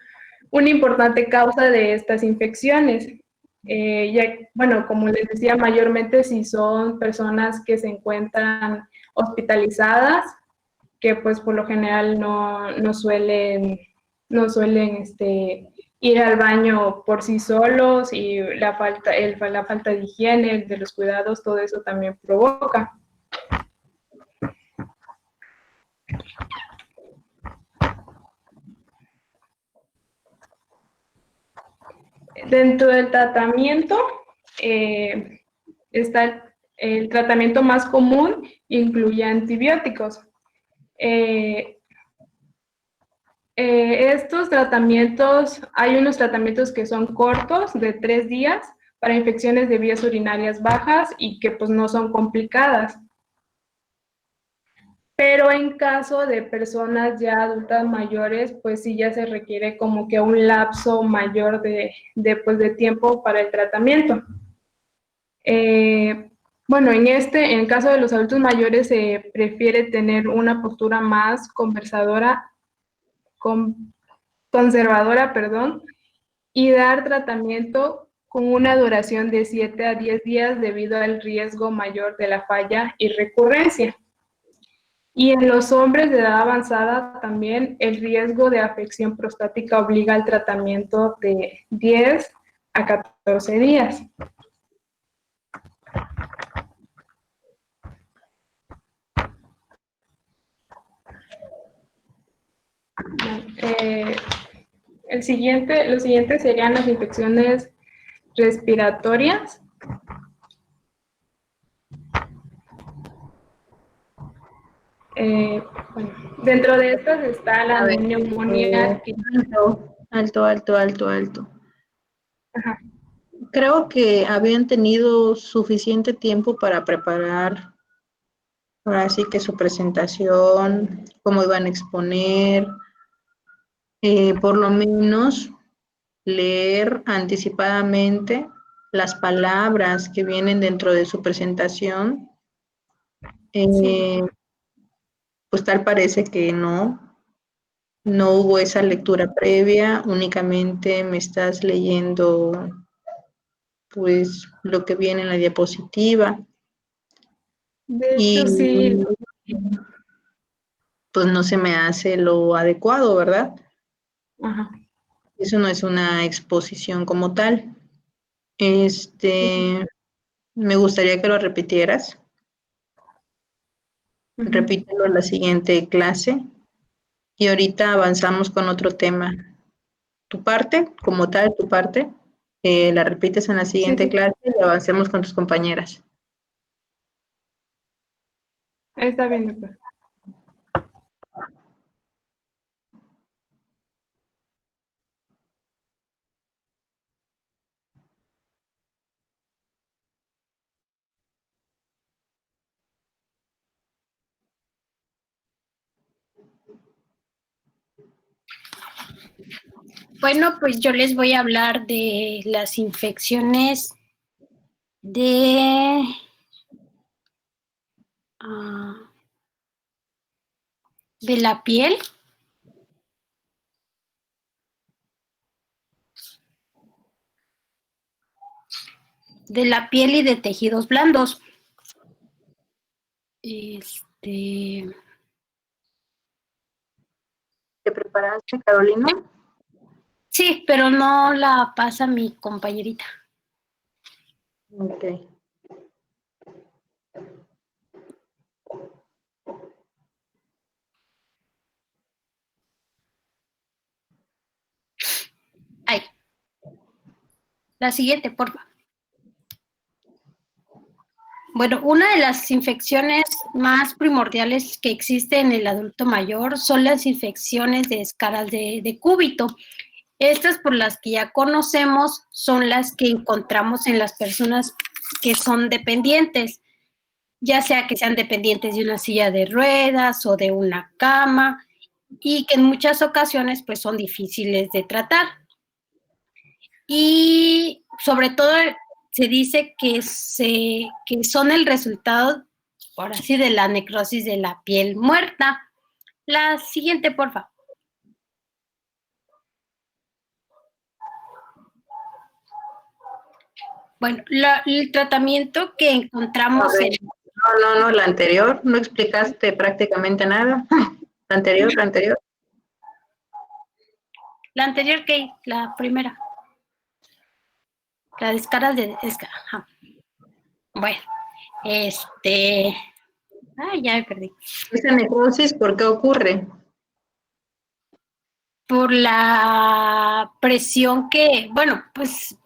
una importante causa de estas infecciones. Bueno, como les decía, mayormente si son personas que se encuentran hospitalizadas, que pues por lo general no suelen ir al baño por sí solos y la falta de higiene, de los cuidados, todo eso también provoca. Dentro del tratamiento está el tratamiento más común, incluye antibióticos. Estos tratamientos, hay unos tratamientos que son cortos, de 3 días, para infecciones de vías urinarias bajas y que pues no son complicadas. Pero en caso de personas ya adultas mayores, pues sí ya se requiere como que un lapso mayor de tiempo para el tratamiento. Bueno, en el caso de los adultos mayores se prefiere tener una postura más conservadora, y dar tratamiento con una duración de 7 a 10 días debido al riesgo mayor de la falla y recurrencia. Y en los hombres de edad avanzada también el riesgo de afección prostática obliga al tratamiento de 10 a 14 días. Los siguientes serían las infecciones respiratorias. Bueno, dentro de estas está la neumonía. Alto. Ajá. Creo que habían tenido suficiente tiempo para preparar, ahora sí que su presentación, cómo iban a exponer, por lo menos leer anticipadamente las palabras que vienen dentro de su presentación. Pues tal parece que no hubo esa lectura previa, únicamente me estás leyendo pues lo que viene en la diapositiva. De hecho, sí. Pues no se me hace lo adecuado, ¿verdad? Ajá. Eso no es una exposición como tal. Me gustaría que lo repitieras. Repítelo en la siguiente clase. Y ahorita avanzamos con otro tema. Tu parte, como tal, la repites en la siguiente clase y avancemos con tus compañeras. Está bien, doctor. Bueno, pues yo les voy a hablar de las infecciones de la piel. De la piel y de tejidos blandos. ¿Te preparaste, Carolina? Sí, pero no la pasa mi compañerita. Ok. Ay. La siguiente, por favor. Bueno, una de las infecciones más primordiales que existe en el adulto mayor son las infecciones de escaras de cúbito. Estas, por las que ya conocemos, son las que encontramos en las personas que son dependientes, ya sea que sean dependientes de una silla de ruedas o de una cama, y que en muchas ocasiones pues son difíciles de tratar. Y sobre todo se dice que son el resultado, por así, de la necrosis de la piel muerta. La siguiente, por favor. Bueno, el tratamiento que encontramos A ver, no, la anterior, no explicaste prácticamente nada. La anterior. La anterior, ¿qué? La primera. La descarga de... Ajá. Bueno, ya me perdí. ¿Esa necrosis por qué ocurre? Por la presión que, bueno, pues,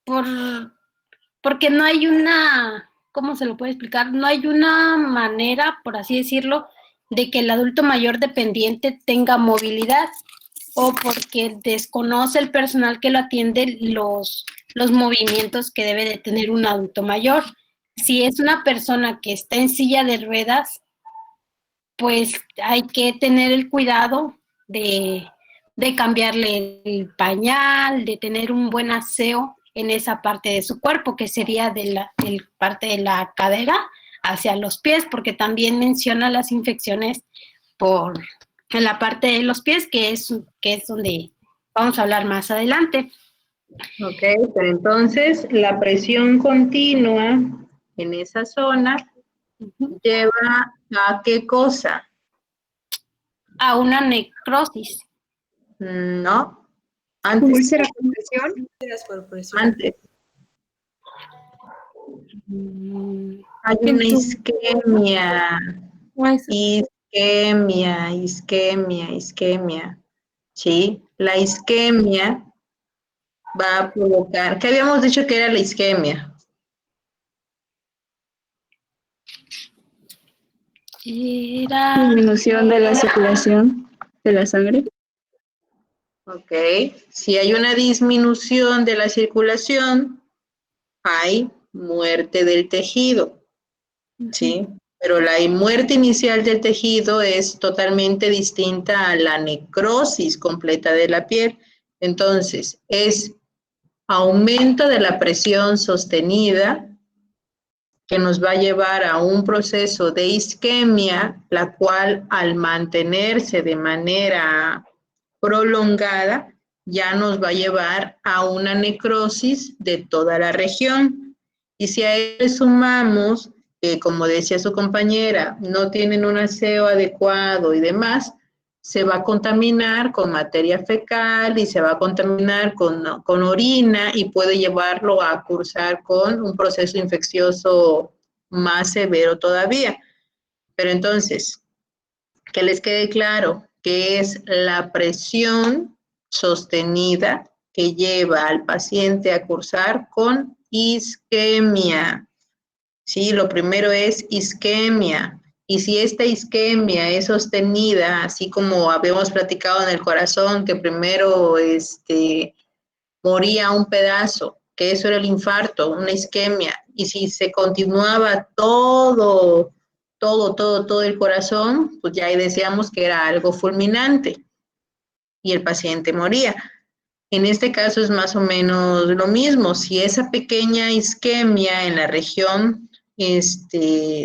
porque no hay una, ¿cómo se lo puede explicar? No hay una manera, por así decirlo, de que el adulto mayor dependiente tenga movilidad, o porque desconoce el personal que lo atiende los movimientos que debe de tener un adulto mayor. Si es una persona que está en silla de ruedas, pues hay que tener el cuidado de cambiarle el pañal, de tener un buen aseo en esa parte de su cuerpo, que sería de la parte de la cadera hacia los pies, porque también menciona las infecciones en la parte de los pies, que es donde vamos a hablar más adelante. Ok, pero entonces la presión continua en esa zona lleva a ¿qué cosa? A una necrosis. No, antes. ¿Úlcera por presión? Antes. Hay una isquemia. Isquemia. Sí, la isquemia va a provocar. ¿Qué habíamos dicho que era la isquemia? Disminución de la circulación de la sangre. Ok, si hay una disminución de la circulación, hay muerte del tejido, ¿sí? Pero la muerte inicial del tejido es totalmente distinta a la necrosis completa de la piel. Entonces, es aumento de la presión sostenida que nos va a llevar a un proceso de isquemia, la cual al mantenerse de manera prolongada ya nos va a llevar a una necrosis de toda la región. Y si a él sumamos que, como decía su compañera, no tienen un aseo adecuado y demás, se va a contaminar con materia fecal y se va a contaminar con orina y puede llevarlo a cursar con un proceso infeccioso más severo todavía. Pero entonces, que les quede claro que es la presión sostenida que lleva al paciente a cursar con isquemia. Sí, lo primero es isquemia. Y si esta isquemia es sostenida, así como habíamos platicado en el corazón, que primero moría un pedazo, que eso era el infarto, una isquemia, y si se continuaba todo el corazón, pues ya ahí decíamos que era algo fulminante y el paciente moría. En este caso es más o menos lo mismo. Si esa pequeña isquemia en la región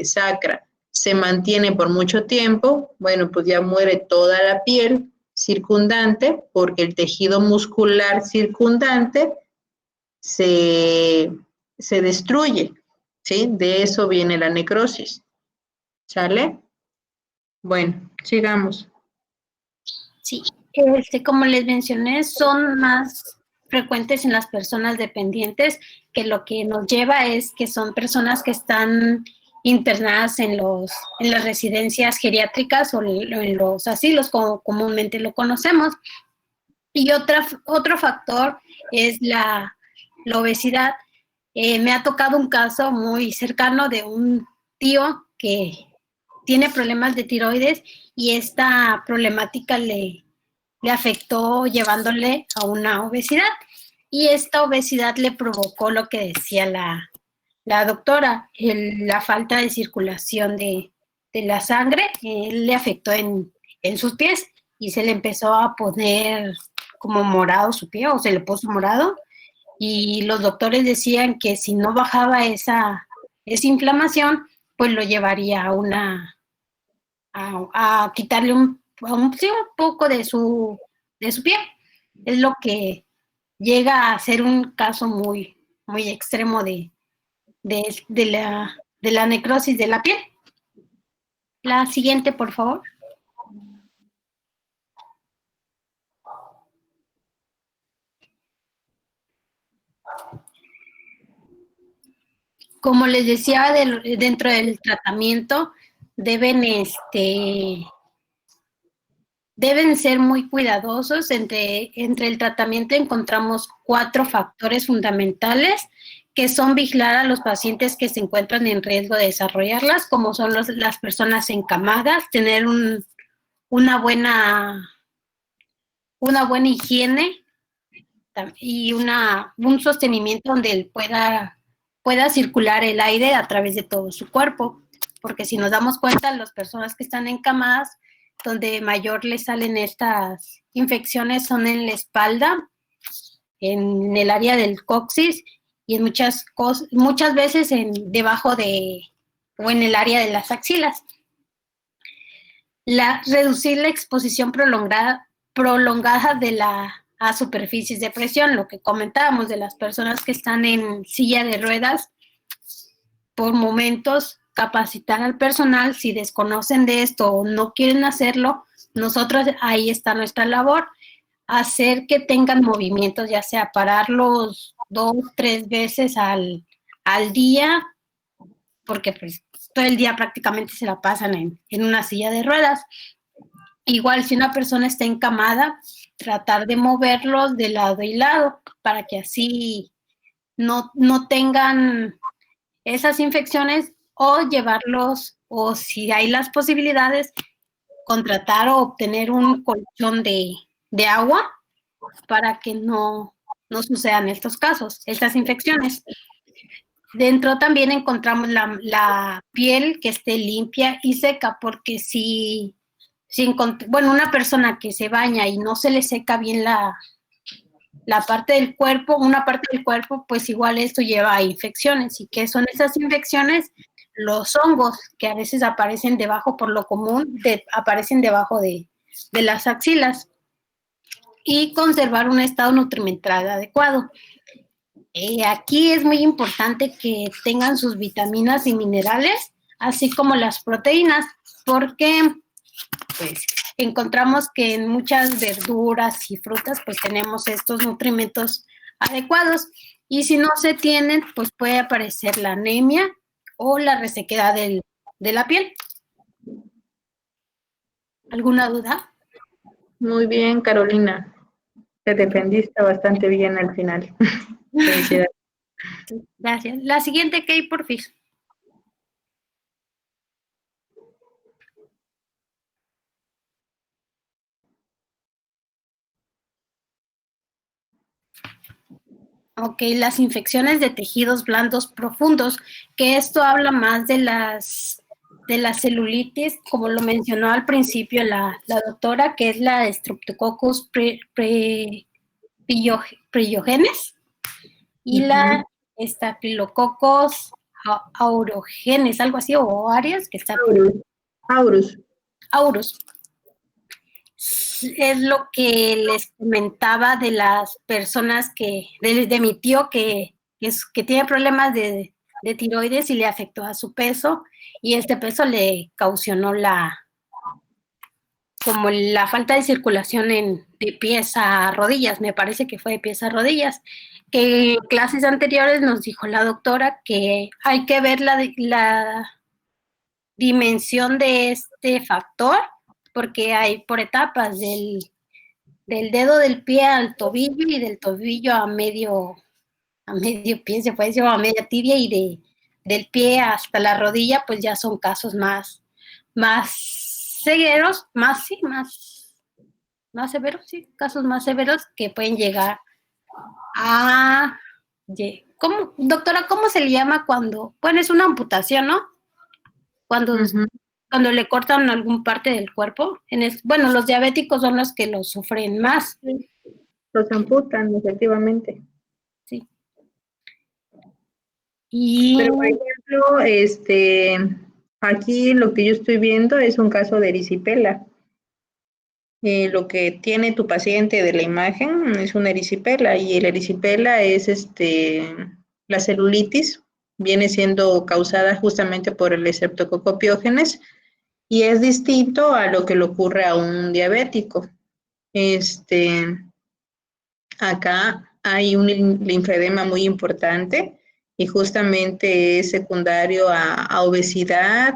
sacra se mantiene por mucho tiempo, bueno, pues ya muere toda la piel circundante porque el tejido muscular circundante se destruye, ¿sí? De eso viene la necrosis. ¿Sale? Bueno, sigamos. Sí, como les mencioné, son más frecuentes en las personas dependientes, que lo que nos lleva es que son personas que están internadas en las residencias geriátricas o en los asilos, como comúnmente lo conocemos. Y otro factor es la obesidad. Me ha tocado un caso muy cercano de un tío que tiene problemas de tiroides y esta problemática le le afectó llevándole a una obesidad. Y esta obesidad le provocó lo que decía la doctora, la falta de circulación de la sangre, le afectó en sus pies y se le empezó a poner como morado su pie, o se le puso morado, y los doctores decían que si no bajaba esa inflamación, pues lo llevaría a quitarle un poco de su pie. Es lo que llega a ser un caso muy, muy extremo de la necrosis de la piel. La siguiente, por favor. Como les decía, dentro del tratamiento deben ser muy cuidadosos. Entre el tratamiento encontramos 4 factores fundamentales, que son vigilar a los pacientes que se encuentran en riesgo de desarrollarlas, como son las personas encamadas, tener una buena higiene y un sostenimiento donde él pueda circular el aire a través de todo su cuerpo, porque si nos damos cuenta, las personas que están encamadas, donde mayor les salen estas infecciones son en la espalda, en el área del coxis y en muchas veces debajo o en el área de las axilas. Reducir la exposición prolongada a superficies de presión, lo que comentábamos de las personas que están en silla de ruedas, por momentos capacitar al personal, si desconocen de esto o no quieren hacerlo, nosotros ahí está nuestra labor, hacer que tengan movimientos, ya sea pararlos 2, 3 veces al día, porque pues todo el día prácticamente se la pasan en una silla de ruedas. Igual, si una persona está encamada, tratar de moverlos de lado y lado para que así no tengan esas infecciones, o llevarlos, o si hay las posibilidades, contratar o obtener un colchón de agua para que no sucedan estos casos, estas infecciones. Dentro también encontramos la piel que esté limpia y seca, porque una persona que se baña y no se le seca bien la parte del cuerpo, una parte del cuerpo, pues igual esto lleva a infecciones. ¿Y qué son esas infecciones? Los hongos, que a veces aparecen debajo, por lo común, aparecen debajo de las axilas. Y conservar un estado nutrimental adecuado. Aquí es muy importante que tengan sus vitaminas y minerales, así como las proteínas, porque pues encontramos que en muchas verduras y frutas pues tenemos estos nutrimentos adecuados, y si no se tienen, pues puede aparecer la anemia o la resequedad de la piel. ¿Alguna duda? Muy bien, Carolina. Te defendiste bastante bien al final. Felicidades. Gracias. La siguiente, Kay, por fin. Ok, las infecciones de tejidos blandos profundos, que esto habla más de las celulitis, como lo mencionó al principio la doctora, que es la Streptococcus pyogenes y la Staphylococcus aureogenes, algo así, o Arias, que está Aurus. Es lo que les comentaba de las personas de mi tío que tiene problemas de tiroides y le afectó a su peso, y este peso le causó como la falta de circulación de pies a rodillas, me parece que fue de pies a rodillas, que en clases anteriores nos dijo la doctora que hay que ver la dimensión de este factor, porque hay por etapas del dedo del pie al tobillo y del tobillo a medio pie, se puede decir, a media tibia, y del pie hasta la rodilla, pues ya son casos más severos, más más severos, sí, casos más severos que pueden llegar a... ¿Cómo, doctora, cómo se le llama cuando? Bueno, es una amputación, ¿no? Cuando, cuando le cortan algún parte del cuerpo. Bueno, los diabéticos son los que lo sufren más. Los amputan, efectivamente. Sí. Y... Pero, por ejemplo, aquí lo que yo estoy viendo es un caso de erisipela. Lo que tiene tu paciente de la imagen es una erisipela, y el erisipela es la celulitis, viene siendo causada justamente por el Streptococcus pyogenes, y es distinto a lo que le ocurre a un diabético. Acá hay un linfedema muy importante y justamente es secundario a obesidad,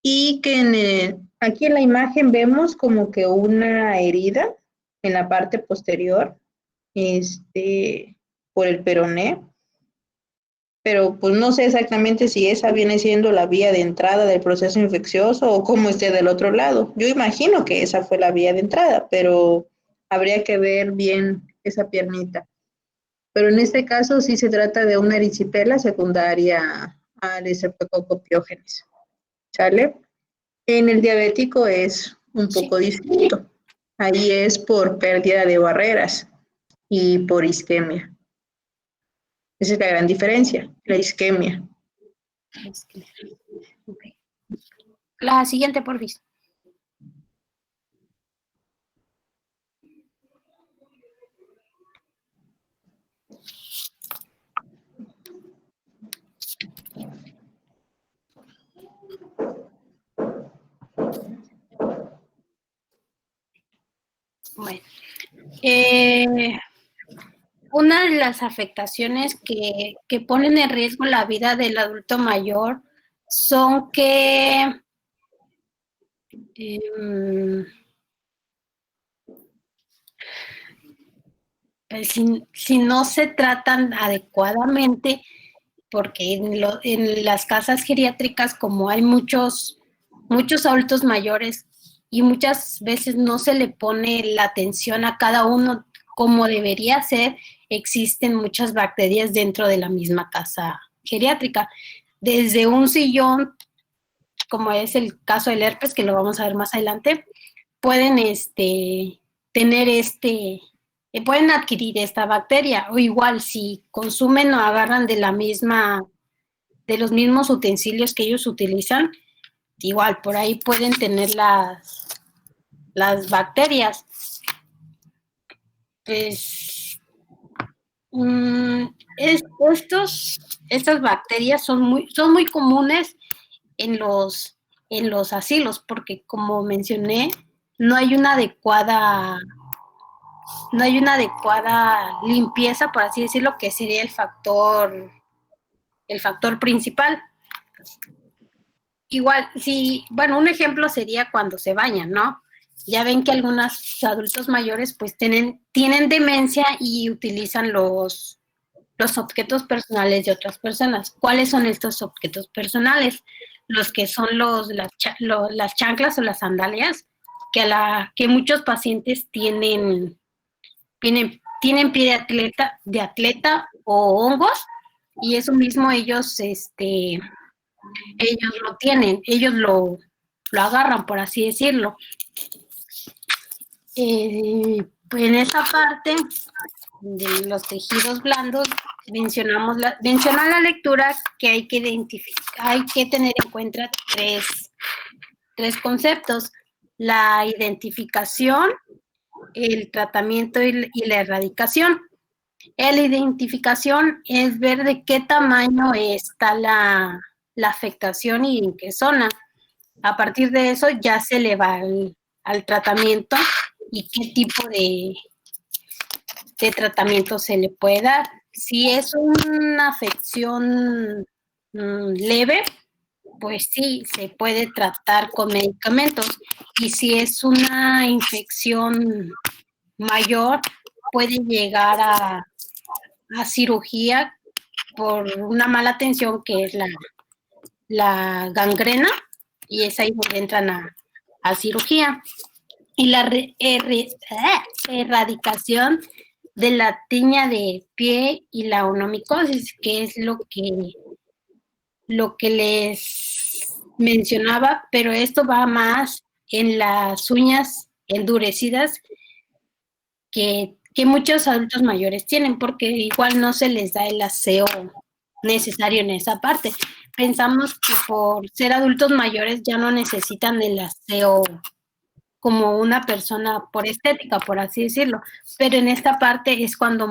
y que aquí en la imagen vemos como que una herida en la parte posterior, por el peroné, pero pues no sé exactamente si esa viene siendo la vía de entrada del proceso infeccioso o cómo esté del otro lado. Yo imagino que esa fue la vía de entrada, pero habría que ver bien esa piernita. Pero en este caso sí se trata de una erisipela secundaria al Streptococcus pyogenes. ¿Sale? En el diabético es un poco distinto. Ahí es por pérdida de barreras y por isquemia. Esa es la gran diferencia, la isquemia. Okay. La siguiente, por favor. Bueno, una de las afectaciones que ponen en riesgo la vida del adulto mayor son que si no se tratan adecuadamente, porque en las casas geriátricas, como hay muchos adultos mayores y muchas veces no se le pone la atención a cada uno como debería ser, existen muchas bacterias dentro de la misma casa geriátrica. Desde un sillón, como es el caso del herpes, que lo vamos a ver más adelante, pueden pueden adquirir esta bacteria, o igual si consumen o agarran de los mismos utensilios que ellos utilizan, igual por ahí pueden tener las bacterias. Pues, estas bacterias son muy comunes en los asilos, porque como mencioné, no hay una adecuada limpieza, por así decirlo, que sería el factor principal. Igual, un ejemplo sería cuando se bañan, ¿no? Ya ven que algunos adultos mayores pues tienen demencia y utilizan los objetos personales de otras personas. ¿Cuáles son estos objetos personales? Los que son las chanclas o las sandalias, que muchos pacientes tienen pie de atleta o hongos, y eso mismo ellos lo tienen, ellos lo agarran, por así decirlo. Pues en esa parte de los tejidos blandos menciona la lectura que hay que tener en cuenta tres conceptos: la identificación, el tratamiento y la erradicación. La identificación es ver de qué tamaño está la afectación y en qué zona. A partir de eso ya se le va al tratamiento y qué tipo de tratamiento se le puede dar. Si es una afección leve, pues sí, se puede tratar con medicamentos. Y si es una infección mayor, puede llegar a cirugía por una mala atención, que es la gangrena, y es ahí donde entran a cirugía. y la erradicación de la tiña de pie y la onychomicosis, que es lo que les mencionaba, pero esto va más en las uñas endurecidas que muchos adultos mayores tienen, porque igual no se les da el aseo necesario en esa parte. Pensamos que por ser adultos mayores ya no necesitan el aseo como una persona por estética, por así decirlo, pero en esta parte es cuando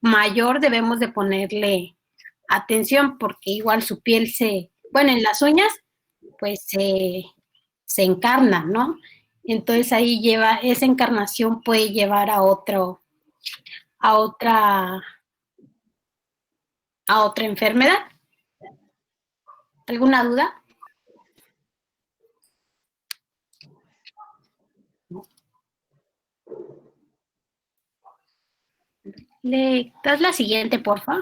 mayor debemos de ponerle atención, porque igual su piel en las uñas, pues se encarna, ¿no? Entonces ahí esa encarnación puede llevar a otra enfermedad. ¿Alguna duda? ¿Le das la siguiente, porfa?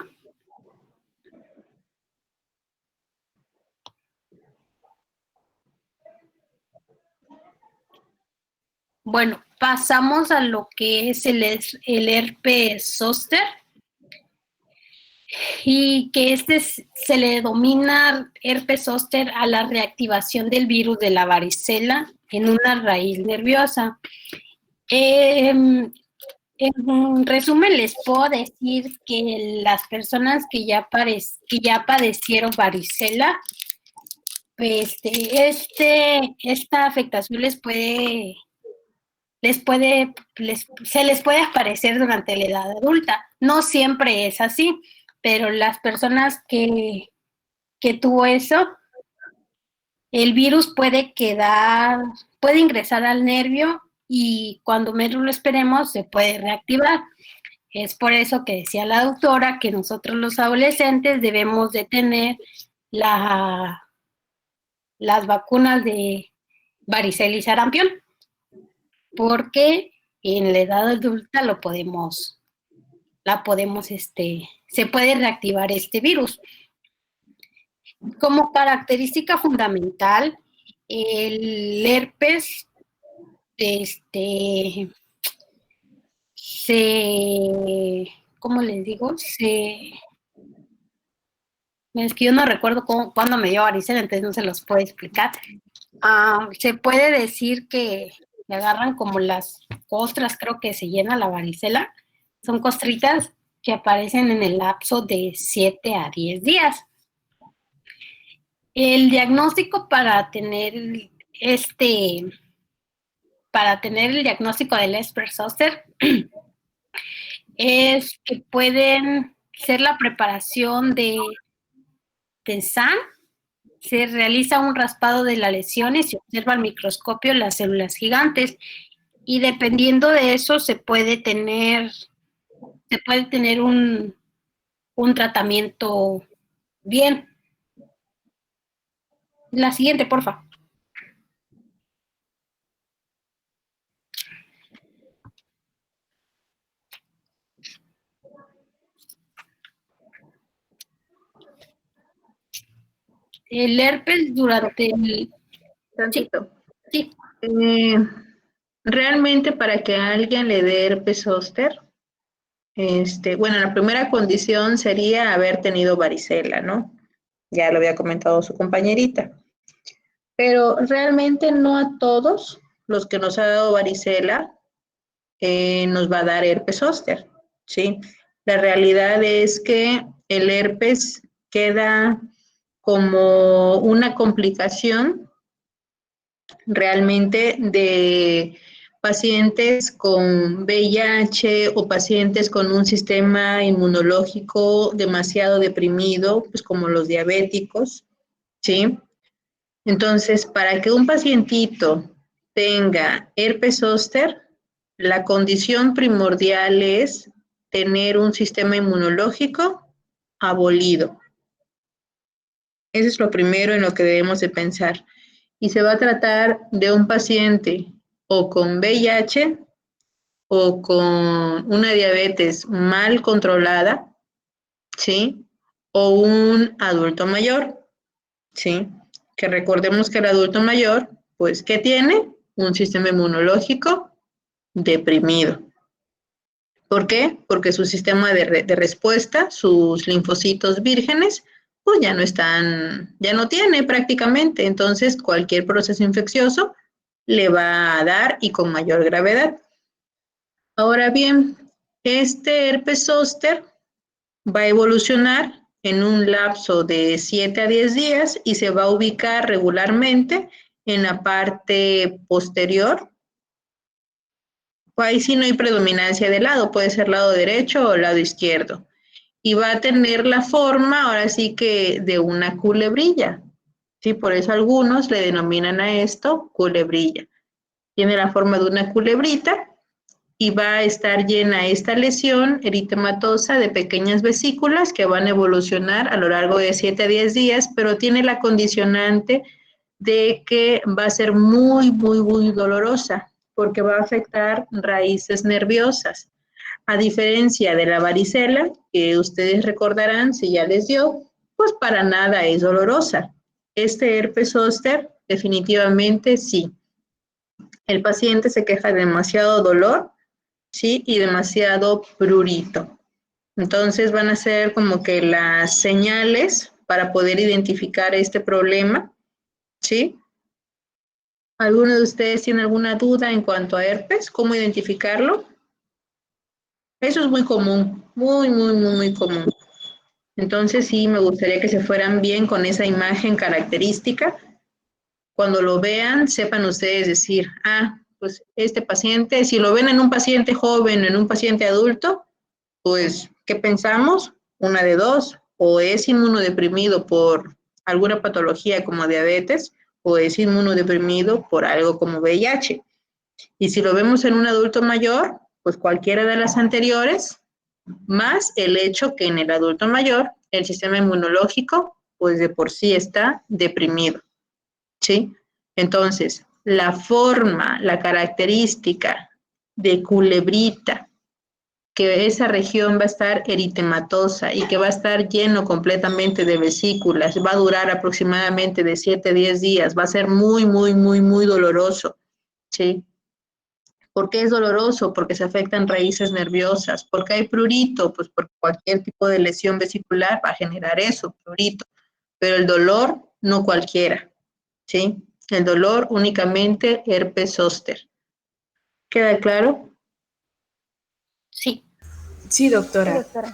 Bueno, pasamos a lo que es el herpes zóster, y que se le denomina herpes zóster a la reactivación del virus de la varicela en una raíz nerviosa. En resumen, les puedo decir que las personas que ya padecieron varicela, pues esta afectación se les puede aparecer durante la edad adulta. No siempre es así, pero las personas que tuvo eso, el virus puede ingresar al nervio y cuando menos lo esperemos se puede reactivar. Es por eso que decía la doctora que nosotros los adolescentes debemos de tener las vacunas de varicela y sarampión, porque en la edad adulta se puede reactivar este virus. Como característica fundamental, el herpes ¿cómo les digo? Es que yo no recuerdo cuándo me dio varicela, entonces no se los puedo explicar. Se puede decir que me agarran como las costras, creo que se llena la varicela. Son costritas que aparecen en el lapso de 7 a 10 días. El diagnóstico para tener el diagnóstico del herpes zóster es que pueden ser la preparación de sangre. Se realiza un raspado de las lesiones y se observa al microscopio las células gigantes, y dependiendo de eso se puede tener un tratamiento bien. La siguiente, porfa. El herpes durante el... Tantito. Sí. Realmente para que a alguien le dé herpes zóster, la primera condición sería haber tenido varicela, ¿no? Ya lo había comentado su compañerita. Pero realmente no a todos los que nos ha dado varicela nos va a dar herpes zóster, ¿sí? La realidad es que el herpes queda como una complicación realmente de pacientes con VIH o pacientes con un sistema inmunológico demasiado deprimido, pues como los diabéticos, ¿sí? Entonces, para que un pacientito tenga herpes zóster, la condición primordial es tener un sistema inmunológico abolido. Eso es lo primero en lo que debemos de pensar. Y se va a tratar de un paciente o con VIH o con una diabetes mal controlada, ¿sí? O un adulto mayor, ¿sí? Que recordemos que el adulto mayor, pues, ¿qué tiene? Un sistema inmunológico deprimido. ¿Por qué? Porque su sistema de respuesta, sus linfocitos vírgenes, pues ya no tiene prácticamente. Entonces, cualquier proceso infeccioso le va a dar y con mayor gravedad. Ahora bien, este herpes zóster va a evolucionar en un lapso de 7 a 10 días y se va a ubicar regularmente en la parte posterior. Ahí sí no hay predominancia de lado, puede ser lado derecho o lado izquierdo. Y va a tener la forma, ahora sí que de una culebrilla. Sí, por eso algunos le denominan a esto culebrilla. Tiene la forma de una culebrita y va a estar llena esta lesión eritematosa de pequeñas vesículas que van a evolucionar a lo largo de 7 a 10 días, pero tiene la condicionante de que va a ser muy, muy, muy dolorosa, porque va a afectar raíces nerviosas. A diferencia de la varicela, que ustedes recordarán si ya les dio, pues para nada es dolorosa. Este herpes zóster, definitivamente sí. El paciente se queja de demasiado dolor, sí, y demasiado prurito. Entonces van a ser como que las señales para poder identificar este problema, ¿sí? ¿Alguno de ustedes tiene alguna duda en cuanto a herpes? ¿Cómo identificarlo? Eso es muy común, muy, muy, muy, muy común. Entonces sí, me gustaría que se fueran bien con esa imagen característica. Cuando lo vean, sepan ustedes decir, pues este paciente, si lo ven en un paciente joven, en un paciente adulto, pues, ¿qué pensamos? Una de dos, o es inmunodeprimido por alguna patología como diabetes, o es inmunodeprimido por algo como VIH. Y si lo vemos en un adulto mayor, pues cualquiera de las anteriores, más el hecho que en el adulto mayor el sistema inmunológico, pues de por sí está deprimido, ¿sí? Entonces, la forma, la característica de culebrita, que esa región va a estar eritematosa y que va a estar lleno completamente de vesículas, va a durar aproximadamente de 7 a 10 días, va a ser muy, muy, muy, muy doloroso, ¿sí? ¿Por qué es doloroso? Porque se afectan raíces nerviosas. ¿Por qué hay prurito? Pues porque cualquier tipo de lesión vesicular va a generar eso, prurito. Pero el dolor, no cualquiera, ¿sí? El dolor únicamente herpes zóster. ¿Queda claro? Sí. Sí, doctora. Sí, doctora.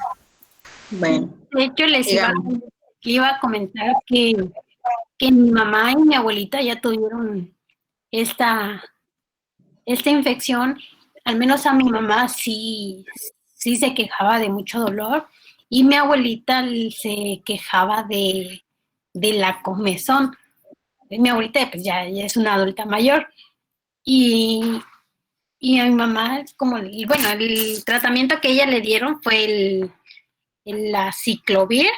Bueno. De hecho, Digamos. iba a comentar que mi mamá y mi abuelita ya tuvieron esta infección. Al menos a mi mamá sí se quejaba de mucho dolor y mi abuelita se quejaba de la comezón. Mi abuelita pues ya es una adulta mayor y a mi mamá, bueno, el tratamiento que ella le dieron fue la ciclovir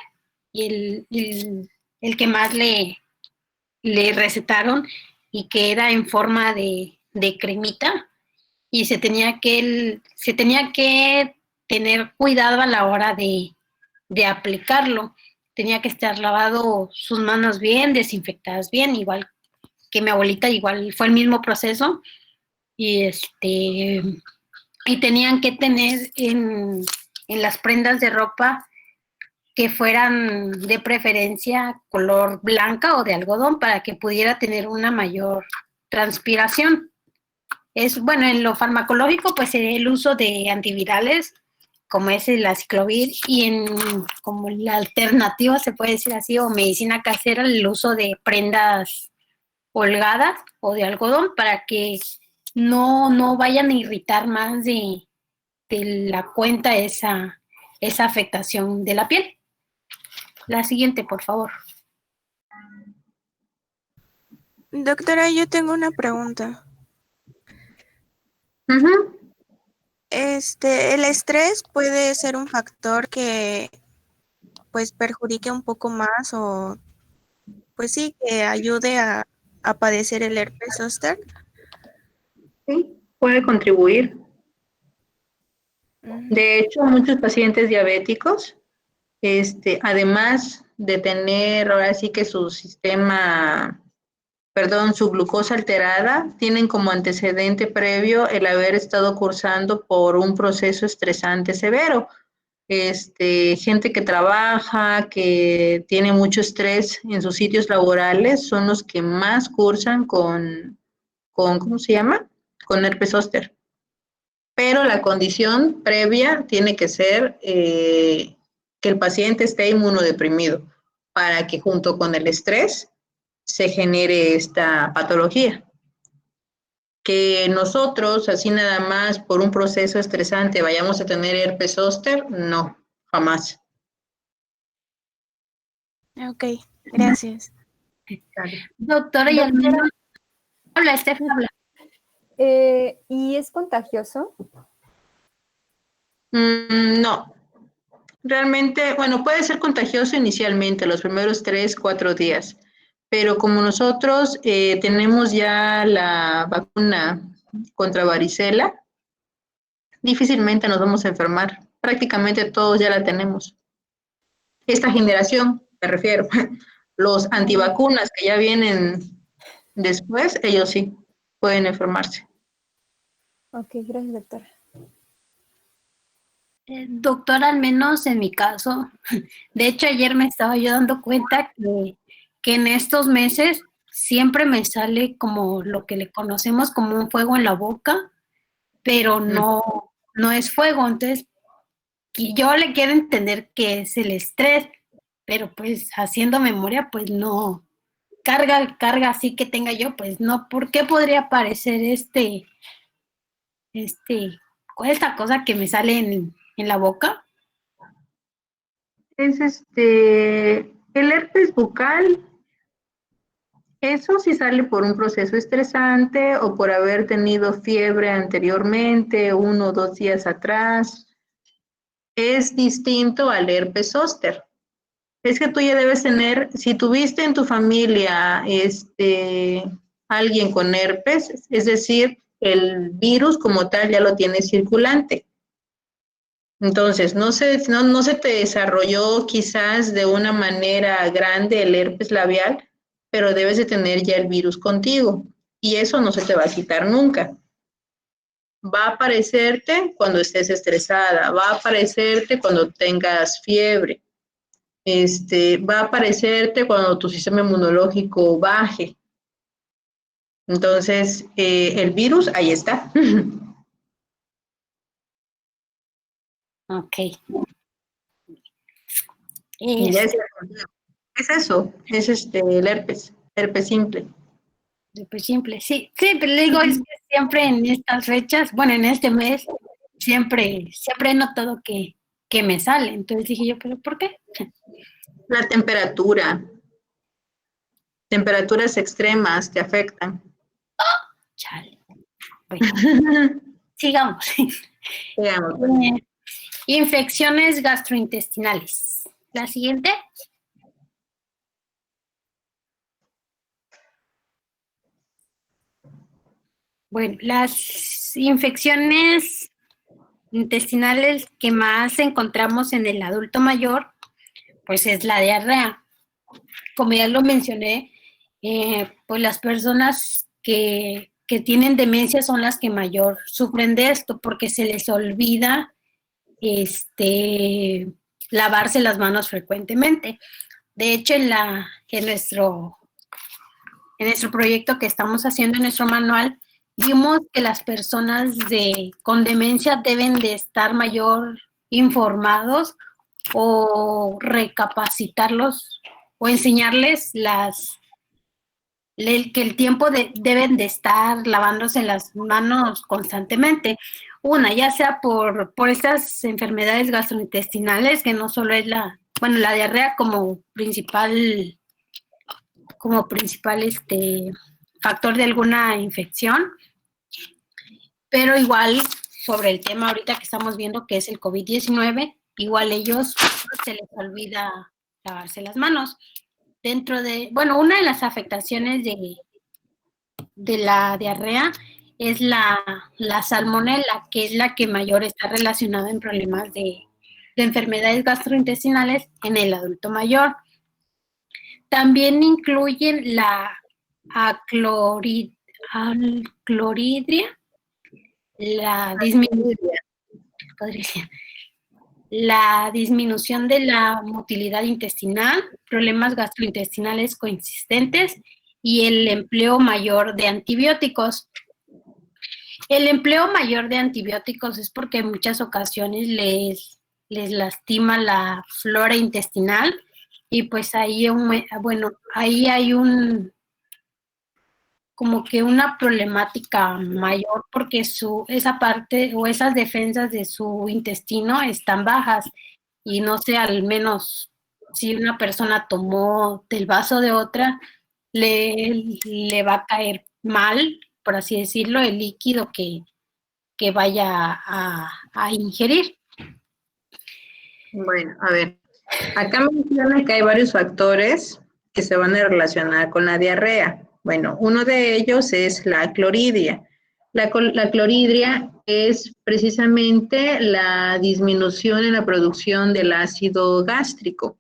y el que más le recetaron y que era en forma de cremita y se tenía que tener cuidado a la hora de aplicarlo. Tenía que estar lavado sus manos bien, desinfectadas bien, igual que mi abuelita, igual fue el mismo proceso. Y tenían que tener en las prendas de ropa que fueran de preferencia color blanca o de algodón para que pudiera tener una mayor transpiración. Bueno, en lo farmacológico, pues el uso de antivirales, como es el aciclovir, y como la alternativa, se puede decir así, o medicina casera, el uso de prendas holgadas o de algodón para que no vayan a irritar más de la cuenta esa afectación de la piel. La siguiente, por favor. Doctora, yo tengo una pregunta. El estrés puede ser un factor que pues perjudique un poco más o pues sí, que ayude a padecer el herpes zóster. Sí, puede contribuir. De hecho, muchos pacientes diabéticos, además de tener ahora sí que su sistema su glucosa alterada, tienen como antecedente previo el haber estado cursando por un proceso estresante severo. Gente que trabaja, que tiene mucho estrés en sus sitios laborales, son los que más cursan con ¿cómo se llama? Con herpes zóster. Pero la condición previa tiene que ser que el paciente esté inmunodeprimido para que junto con el estrés se genere esta patología. Que nosotros, así nada más, por un proceso estresante, vayamos a tener herpes zóster, no, jamás. Ok, gracias. Doctora, y al menos... Habla, Estef, habla. ¿Y es contagioso? No. Realmente, bueno, puede ser contagioso inicialmente, los primeros 3, 4 días. Pero como nosotros tenemos ya la vacuna contra varicela, difícilmente nos vamos a enfermar. Prácticamente todos ya la tenemos. Esta generación, me refiero, los antivacunas que ya vienen después, ellos sí pueden enfermarse. Ok, gracias, doctora. Doctora, al menos en mi caso, de hecho ayer me estaba yo dando cuenta que en estos meses siempre me sale como lo que le conocemos como un fuego en la boca, pero no es fuego. Entonces, yo le quiero entender que es el estrés, pero pues haciendo memoria, pues no, carga así que tenga yo, pues no. ¿Por qué podría aparecer esta cosa que me sale en la boca? Es el herpes bucal. Eso sí sale por un proceso estresante o por haber tenido fiebre anteriormente, 1 o 2 días atrás. Es distinto al herpes zóster. Es que tú ya debes tener, si tuviste en tu familia alguien con herpes, es decir, el virus como tal ya lo tienes circulante. Entonces, no se te desarrolló quizás de una manera grande el herpes labial, pero debes de tener ya el virus contigo y eso no se te va a quitar nunca. Va a aparecerte cuando estés estresada, va a aparecerte cuando tengas fiebre, va a aparecerte cuando tu sistema inmunológico baje. Entonces, el virus ahí está. Ok. Y ya es eso, es el herpes simple. Pues simple, sí, pero le digo, es que siempre en estas fechas, bueno, en este mes, siempre he notado que me sale. Entonces dije yo, ¿pero por qué? La temperatura. Temperaturas extremas te afectan. Chale. Bueno, sigamos. Infecciones gastrointestinales. La siguiente. Bueno, las infecciones intestinales que más encontramos en el adulto mayor, pues es la diarrea. Como ya lo mencioné, pues las personas que tienen demencia son las que mayor sufren de esto, porque se les olvida lavarse las manos frecuentemente. De hecho, en nuestro proyecto que estamos haciendo, en nuestro manual, vimos que las personas con demencia deben de estar mayor informados o recapacitarlos o enseñarles que el tiempo deben de estar lavándose las manos constantemente. Una, ya sea por estas enfermedades gastrointestinales, que no solo es la diarrea como principal factor de alguna infección, pero igual sobre el tema ahorita que estamos viendo, que es el COVID-19, igual ellos se les olvida lavarse las manos. Una de las afectaciones de la diarrea es la salmonela, que es la que mayor está relacionada en problemas de enfermedades gastrointestinales en el adulto mayor. También incluyen acloridria, la disminución de la motilidad intestinal, problemas gastrointestinales coexistentes y el empleo mayor de antibióticos. El empleo mayor de antibióticos es porque en muchas ocasiones les lastima la flora intestinal y pues ahí, ahí hay como que una problemática mayor porque esa parte o esas defensas de su intestino están bajas y no sé, al menos si una persona tomó del vaso de otra, le va a caer mal, por así decirlo, el líquido que vaya a ingerir. Bueno, a ver, acá menciona que hay varios factores que se van a relacionar con la diarrea. Bueno, uno de ellos es la cloridria. La cloridria es precisamente la disminución en la producción del ácido gástrico.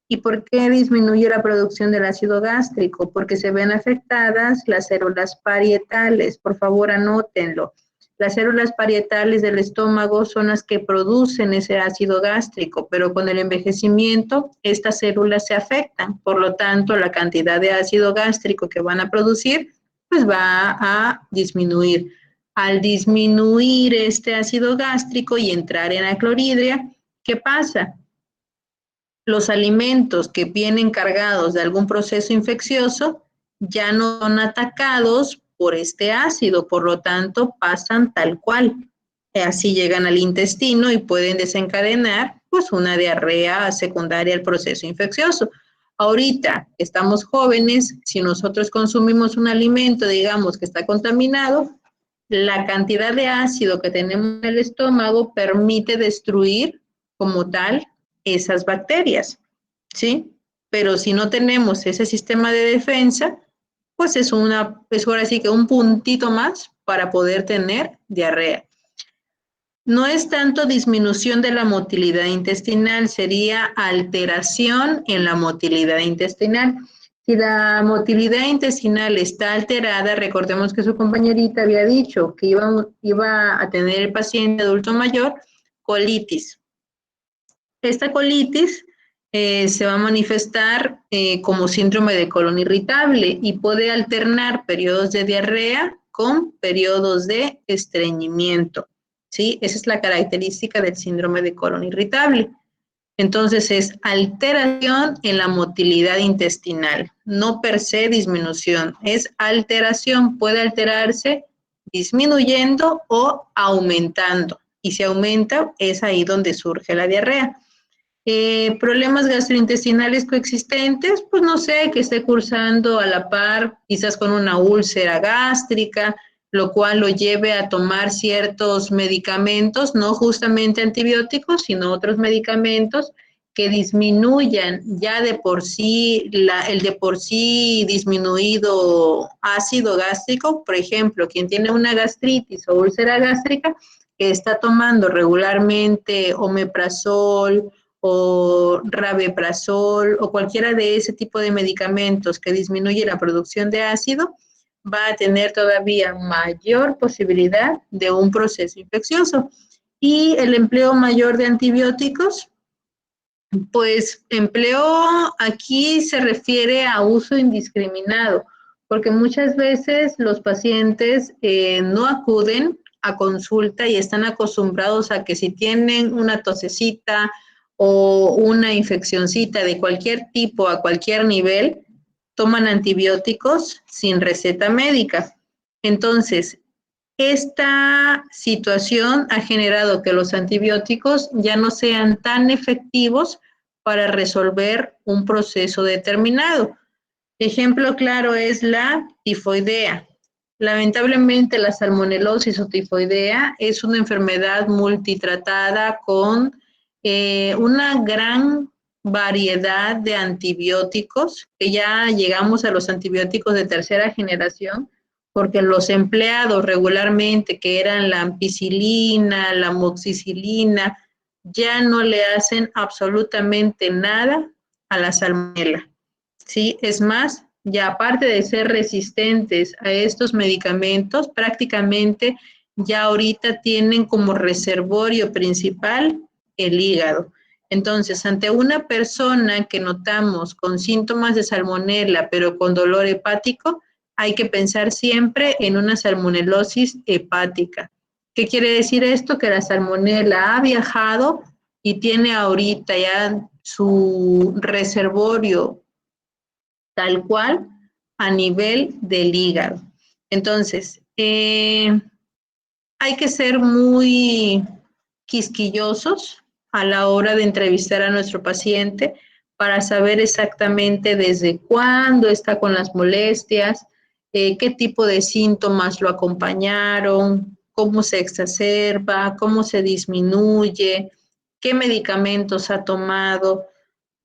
¿Y por qué disminuye la producción del ácido gástrico? Porque se ven afectadas las células parietales. Por favor, anótenlo. Las células parietales del estómago son las que producen ese ácido gástrico, pero con el envejecimiento estas células se afectan. Por lo tanto, la cantidad de ácido gástrico que van a producir, pues va a disminuir. Al disminuir este ácido gástrico y entrar en la cloridria, ¿qué pasa? Los alimentos que vienen cargados de algún proceso infeccioso ya no son atacados por este ácido, por lo tanto pasan tal cual. Así llegan al intestino y pueden desencadenar pues una diarrea secundaria al proceso infeccioso. Ahorita estamos jóvenes, si nosotros consumimos un alimento, digamos que está contaminado, la cantidad de ácido que tenemos en el estómago permite destruir como tal esas bacterias, ¿sí? Pero si no tenemos ese sistema de defensa, pues es ahora sí que un puntito más para poder tener diarrea. No es tanto disminución de la motilidad intestinal, sería alteración en la motilidad intestinal. Si la motilidad intestinal está alterada, recordemos que su compañerita había dicho que iba a tener el paciente adulto mayor colitis. Esta colitis se va a manifestar como síndrome de colon irritable y puede alternar periodos de diarrea con periodos de estreñimiento, ¿sí? Esa es la característica del síndrome de colon irritable. Entonces es alteración en la motilidad intestinal, no per se disminución, es alteración, puede alterarse disminuyendo o aumentando. Y si aumenta, es ahí donde surge la diarrea. Problemas gastrointestinales coexistentes, pues no sé, que esté cursando a la par, quizás con una úlcera gástrica, lo cual lo lleve a tomar ciertos medicamentos, no justamente antibióticos, sino otros medicamentos que disminuyan ya de por sí el de por sí disminuido ácido gástrico. Por ejemplo, quien tiene una gastritis o úlcera gástrica, que está tomando regularmente omeprazol o rabeprazol o cualquiera de ese tipo de medicamentos que disminuye la producción de ácido, va a tener todavía mayor posibilidad de un proceso infeccioso. Y el empleo mayor de antibióticos, pues empleo aquí se refiere a uso indiscriminado, porque muchas veces los pacientes no acuden a consulta y están acostumbrados a que si tienen una tosecita o una infeccioncita de cualquier tipo a cualquier nivel, toman antibióticos sin receta médica. Entonces, esta situación ha generado que los antibióticos ya no sean tan efectivos para resolver un proceso determinado. Ejemplo claro es la tifoidea. Lamentablemente la salmonelosis o tifoidea es una enfermedad multitratada con una gran variedad de antibióticos, que ya llegamos a los antibióticos de tercera generación, porque los empleados regularmente, que eran la ampicilina, la amoxicilina, ya no le hacen absolutamente nada a la salmonela. Sí, es más, y aparte de ser resistentes a estos medicamentos, prácticamente ya ahorita tienen como reservorio principal el hígado. Entonces, ante una persona que notamos con síntomas de salmonela, pero con dolor hepático, hay que pensar siempre en una salmonelosis hepática. ¿Qué quiere decir esto? Que la salmonela ha viajado y tiene ahorita ya su reservorio tal cual a nivel del hígado. Entonces, hay que ser muy quisquillosos a la hora de entrevistar a nuestro paciente para saber exactamente desde cuándo está con las molestias, qué tipo de síntomas lo acompañaron, cómo se exacerba, cómo se disminuye, qué medicamentos ha tomado,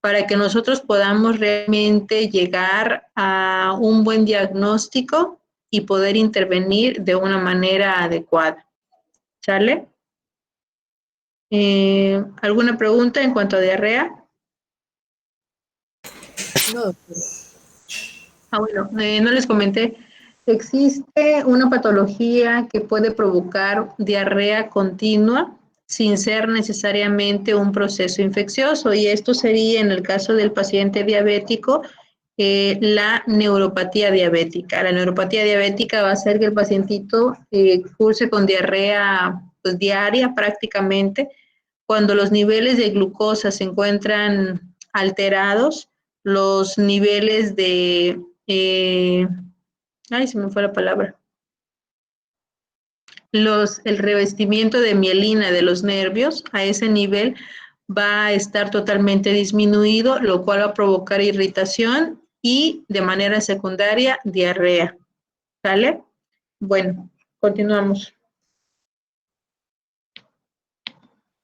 para que nosotros podamos realmente llegar a un buen diagnóstico y poder intervenir de una manera adecuada. ¿Sale? ¿Alguna pregunta en cuanto a diarrea? No. Bueno, no les comenté. Existe una patología que puede provocar diarrea continua sin ser necesariamente un proceso infeccioso, y esto sería en el caso del paciente diabético, la neuropatía diabética. La neuropatía diabética va a hacer que el pacientito curse con diarrea pues, diaria prácticamente. Cuando los niveles de glucosa se encuentran alterados, los niveles de, ay, se me fue la palabra, el revestimiento de mielina de los nervios a ese nivel va a estar totalmente disminuido, lo cual va a provocar irritación y de manera secundaria diarrea. ¿Sale? Bueno, continuamos.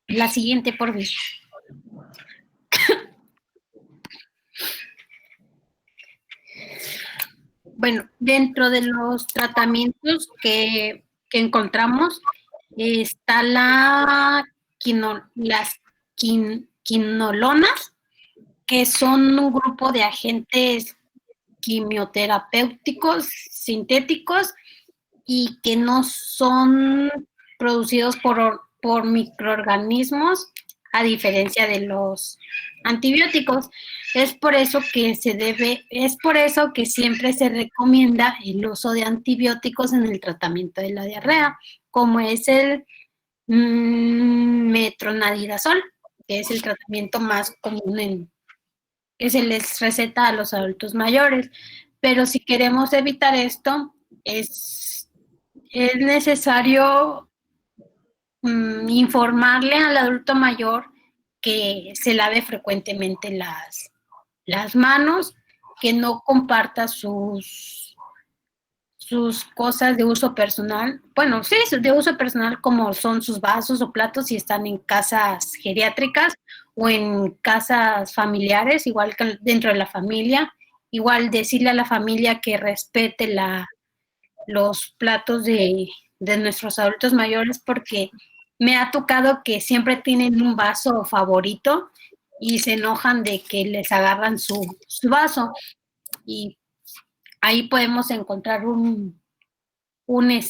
La siguiente, por favor. Bueno, dentro de los tratamientos que encontramos está las quinolonas, que son un grupo de agentes quimioterapéuticos sintéticos y que no son producidos por microorganismos, a diferencia de los antibióticos. Es por eso que siempre se recomienda el uso de antibióticos en el tratamiento de la diarrea, como es el metronidazol, que es el tratamiento más común que se les receta a los adultos mayores. Pero si queremos evitar esto, es necesario informarle al adulto mayor que se lave frecuentemente las manos, que no comparta sus cosas de uso personal, bueno, sí, de uso personal, como son sus vasos o platos si están en casas geriátricas o en casas familiares, igual que dentro de la familia. Igual decirle a la familia que respete los platos de nuestros adultos mayores, porque me ha tocado que siempre tienen un vaso favorito y se enojan de que les agarran su vaso, y ahí podemos encontrar una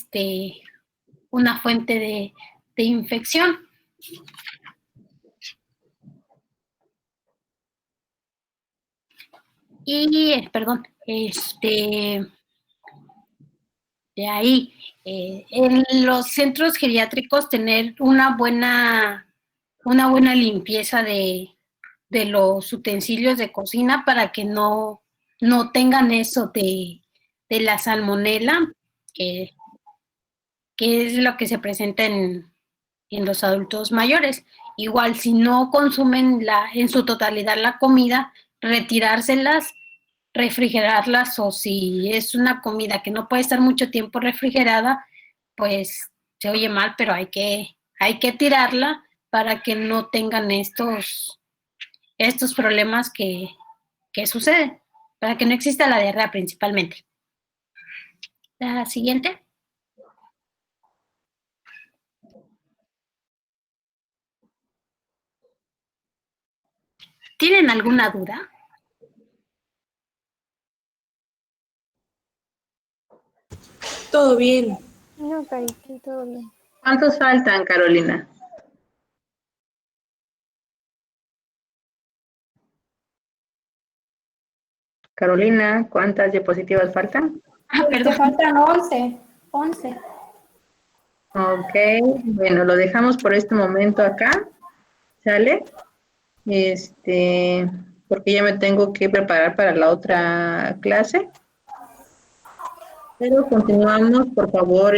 fuente de infección. Y, perdón, de ahí, en los centros geriátricos tener una buena limpieza de los utensilios de cocina para que no tengan eso de la salmonela, que es lo que se presenta en los adultos mayores. Igual, si no consumen en su totalidad la comida, retirárselas, refrigerarlas, o si es una comida que no puede estar mucho tiempo refrigerada, pues se oye mal, pero hay que tirarla para que no tengan estos problemas que suceden, para que no exista la diarrea principalmente. La siguiente. ¿Tienen alguna duda? todo bien. No, Carito, todo bien. ¿Cuántos faltan, Carolina? Carolina, ¿cuántas diapositivas faltan? Perdón. Faltan 11. 11. Ok, bueno, lo dejamos por este momento acá, ¿sale? Porque ya me tengo que preparar para la otra clase. Pero continuamos, por favor,